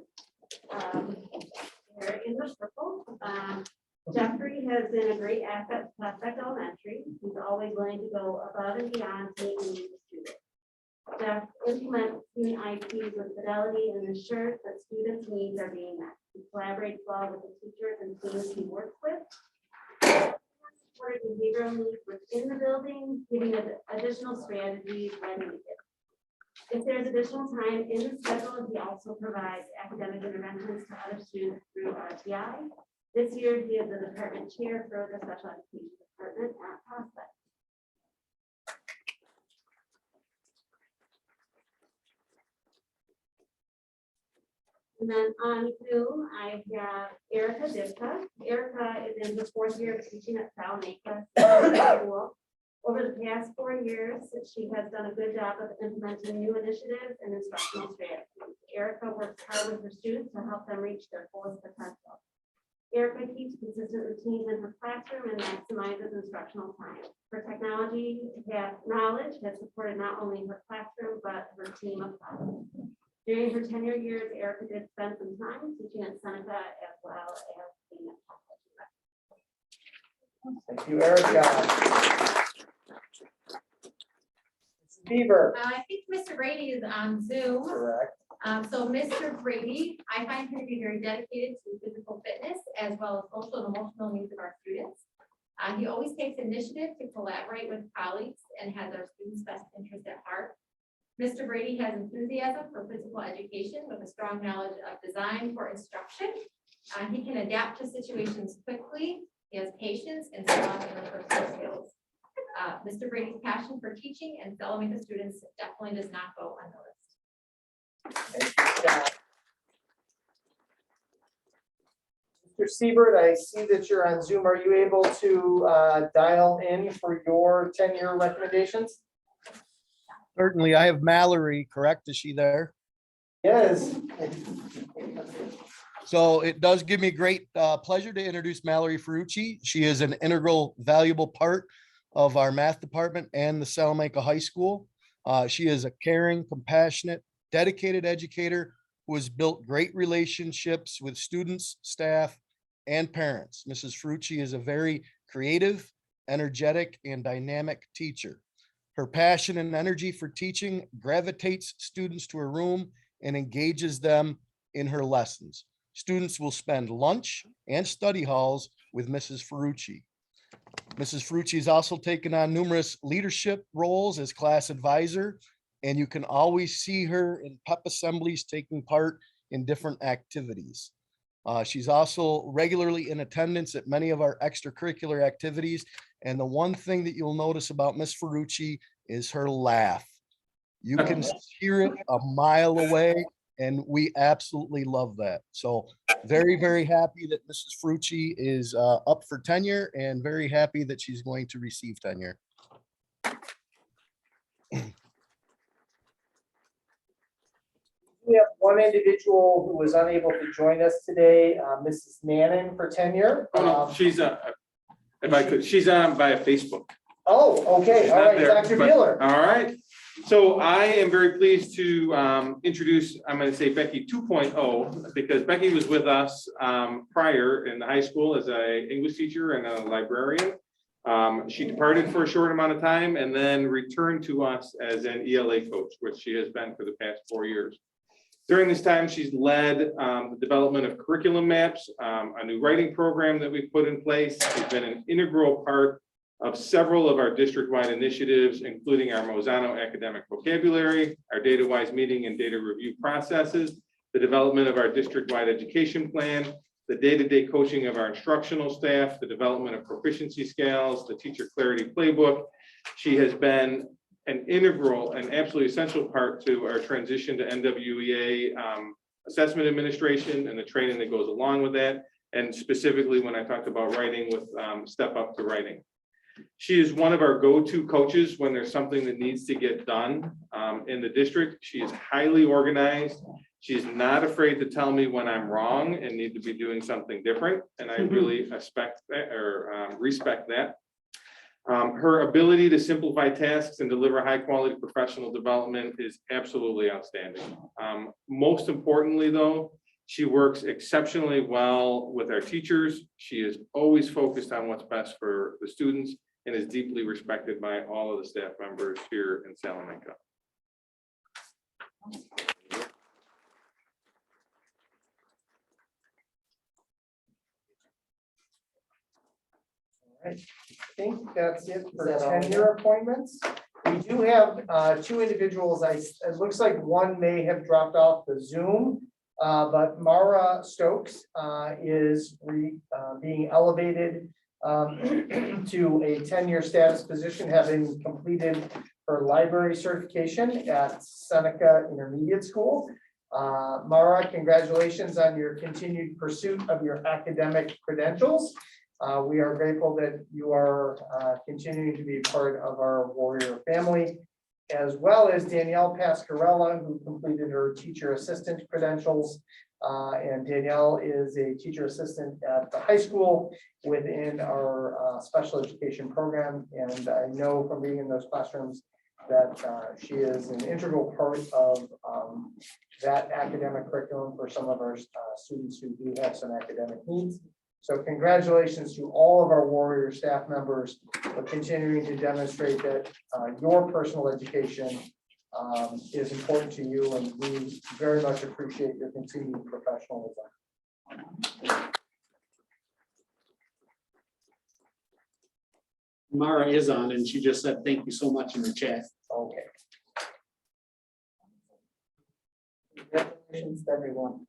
Here in the purple. Jeffrey has been a great asset to Prospect Elementary. He's always willing to go above and beyond to meet the needs of students. Jeff implements student IEPs with fidelity and ensures that students' needs are being met. He collaborates well with the teachers and teams he works with. Supported behavioral needs within the building, giving additional strategies when needed. If there's additional time in the schedule, he also provides academic interventions to other students through RTI. This year, he is the department chair for the special education department at Prospect. And then on to, I have Erica Divka. Erica is in the 4th year of teaching at Salamanca School. Over the past 4 years, she has done a good job of implementing new initiatives and instructional strategies. Erica works hard with her students to help them reach their fullest potential. Erica keeps consistent routines in her classroom and maximizes instructional time. Her technology knowledge has supported not only her classroom, but her team of scholars. During her tenure years, Erica did spend some time teaching at Seneca as well as being at Thank you, Erica. Bieber. I think Mr. Brady is on Zoom. Correct. So Mr. Brady, I find him to be very dedicated to physical fitness as well as social and emotional needs of our students. He always takes initiative to collaborate with colleagues and has our students' best interest at heart. Mr. Brady has enthusiasm for physical education with a strong knowledge of design for instruction. He can adapt to situations quickly. He has patience and strong interpersonal skills. Mr. Brady's passion for teaching and Salamanca students definitely does not go unnoticed. Thank you, Scott. Mr. Siebert, I see that you're on Zoom. Are you able to dial in for your tenure recommendations? Certainly, I have Mallory, correct? Is she there? Yes. So it does give me great pleasure to introduce Mallory Ferrucci. She is an integral, valuable part of our math department and the Salamanca High School. She is a caring, compassionate, dedicated educator who has built great relationships with students, staff, and parents. Mrs. Ferrucci is a very creative, energetic, and dynamic teacher. Her passion and energy for teaching gravitates students to her room and engages them in her lessons. Students will spend lunch and study halls with Mrs. Ferrucci. Mrs. Ferrucci has also taken on numerous leadership roles as class advisor, and you can always see her in pep assemblies taking part in different activities. She's also regularly in attendance at many of our extracurricular activities. And the one thing that you'll notice about Miss Ferrucci is her laugh. You can hear it a mile away, and we absolutely love that. So very, very happy that Mrs. Ferrucci is up for tenure and very happy that she's going to receive tenure. We have one individual who was unable to join us today, Mrs. Nannon for tenure. Oh, no, she's if I could, she's on via Facebook. Oh, okay, She's all not right, there, Dr. but- Mueller. All right. So I am very pleased to introduce, I'm going to say Becky 2.0, because Becky was with us prior in the high school as an English teacher and a librarian. She departed for a short amount of time and then returned to us as an ELA coach, which she has been for the past 4 years. During this time, she's led the development of curriculum maps, a new writing program that we've put in place. She's been an integral part of several of our district-wide initiatives, including our Mozano academic vocabulary, our data-wise meeting and data review processes, the development of our district-wide education plan, the day-to-day coaching of our instructional staff, the development of proficiency scales, the teacher clarity playbook. She has been an integral and absolutely essential part to our transition to NWEA assessment administration and the training that goes along with that. And specifically when I talked about writing with Step Up to Writing. She is one of our go-to coaches when there's something that needs to get done in the district. She is highly organized. She's not afraid to tell me when I'm wrong and need to be doing something different. And I really respect that, or respect that. Her ability to simplify tasks and deliver high quality professional development is absolutely outstanding. Most importantly though, she works exceptionally well with our teachers. She is always focused on what's best for the students and is deeply respected by all of the staff members here in Salamanca. I think that's it for tenure appointments. We do have two individuals. It looks like one may have dropped off the Zoom, but Mara Stokes is being elevated to a tenure status position, having completed her library certification at Seneca Intermediate School. Mara, congratulations on your continued pursuit of your academic credentials. We are grateful that you are continuing to be part of our Warrior family, as well as Danielle Pascarella, who completed her teacher assistant credentials. And Danielle is a teacher assistant at the high school within our special education program. And I know from being in those classrooms that she is an integral part of that academic curriculum for some of our students who do have some academic needs. So congratulations to all of our Warrior staff members for continuing to demonstrate that your personal education is important to you, and we very much appreciate your continued professionalism. Mara is on, and she just said, thank you so much in the chat. Okay. Congratulations to everyone.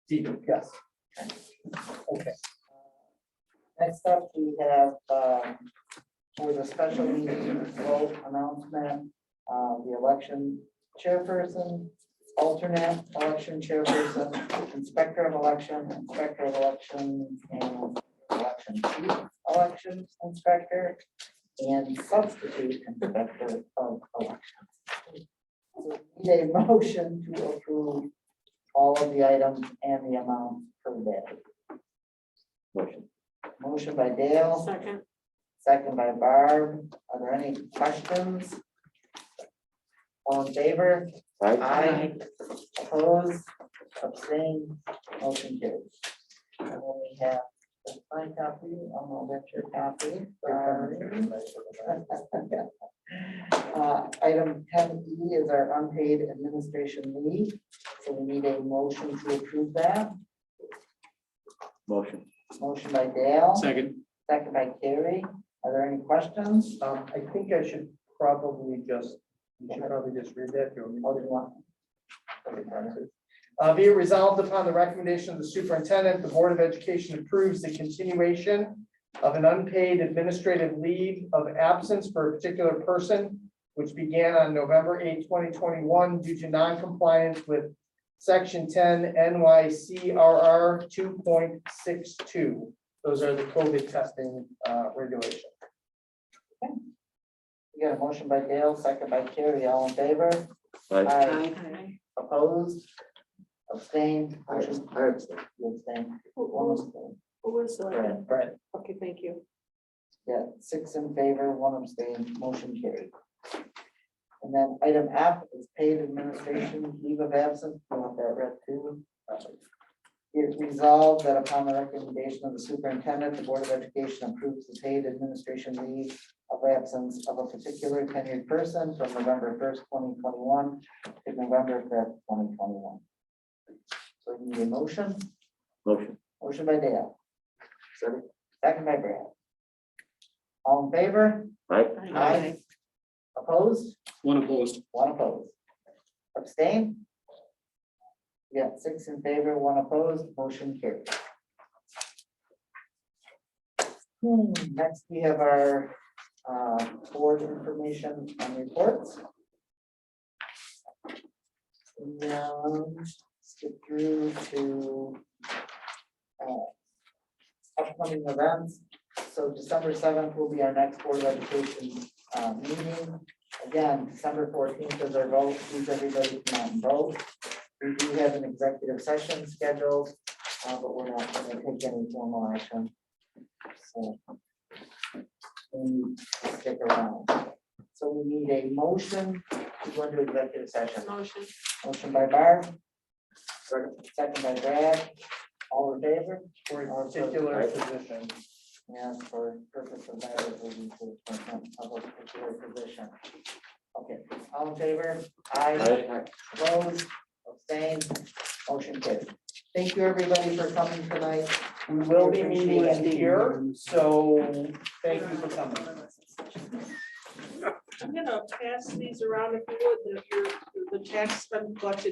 Steve, yes. Okay. Next up, we have, for the special meeting vote announcement, the election chairperson, alternate election chairperson, inspector of election, and election chief election inspector, and substitute inspector of elections. So we need a motion to approve all of the items and the amount per day. Motion. Motion by Dale, Second. second by Barb. Are there any questions? All in favor? Aye. Opposed, abstained, motion carries. And then we have the signed copy, I'll know that's your copy. Item 10E is our unpaid administration leave, so we need a motion to approve that. Motion. Motion by Dale, Second. second by Carrie. Are there any questions? I think I should probably just, you should probably just read that. Oh, do you want? Be it resolved upon the recommendation of the superintendent, the Board of Education approves the continuation of an unpaid administrative leave of absence for a particular person, which began on November 8, 2021, due to non-compliance with Section 10 NYCRR 2.62. Those are the COVID testing regulations. We got a motion by Dale, second by Carrie. All in favor? Aye. Opposed? Abstained? I Motion- abstain. You abstain? Who One was, abstain. who was, Brett. okay, thank you. Yeah, 6 in favor, 1 abstain, motion carried. And then item F is paid administration leave of absence. You want that read too? It resolved that upon the recommendation of the superintendent, the Board of Education approves the paid administration leave of absence of a particular tenured person from November 1st, 2021 to November 5th, 2021. So you need a motion? Motion. Motion by Dale, Second. second by Brad. All in favor? Aye. Aye. Opposed? One opposed. 1 opposed. Abstain? Yeah, 6 in favor, 1 opposed, motion carried. Next, we have our board information and reports. Now, skip through to upcoming events. So December 7th will be our next Board of Education meeting. Again, December 14th is our vote. Please, everybody come out and vote. We do have an executive session scheduled, but we're not going to take any formal action. So stick around. So we need a motion to go into executive session. Motion. Motion by Barb, Second. second by Brad. All in favor? For a particular position. And for purpose of that, it will be to appointment of a particular position. Okay, all in favor? Aye. Opposed, abstained, motion carried. Thank you, everybody, for coming tonight. We will be meeting in here, so thank you for coming. I'm gonna pass these around if you would, the tax fund collected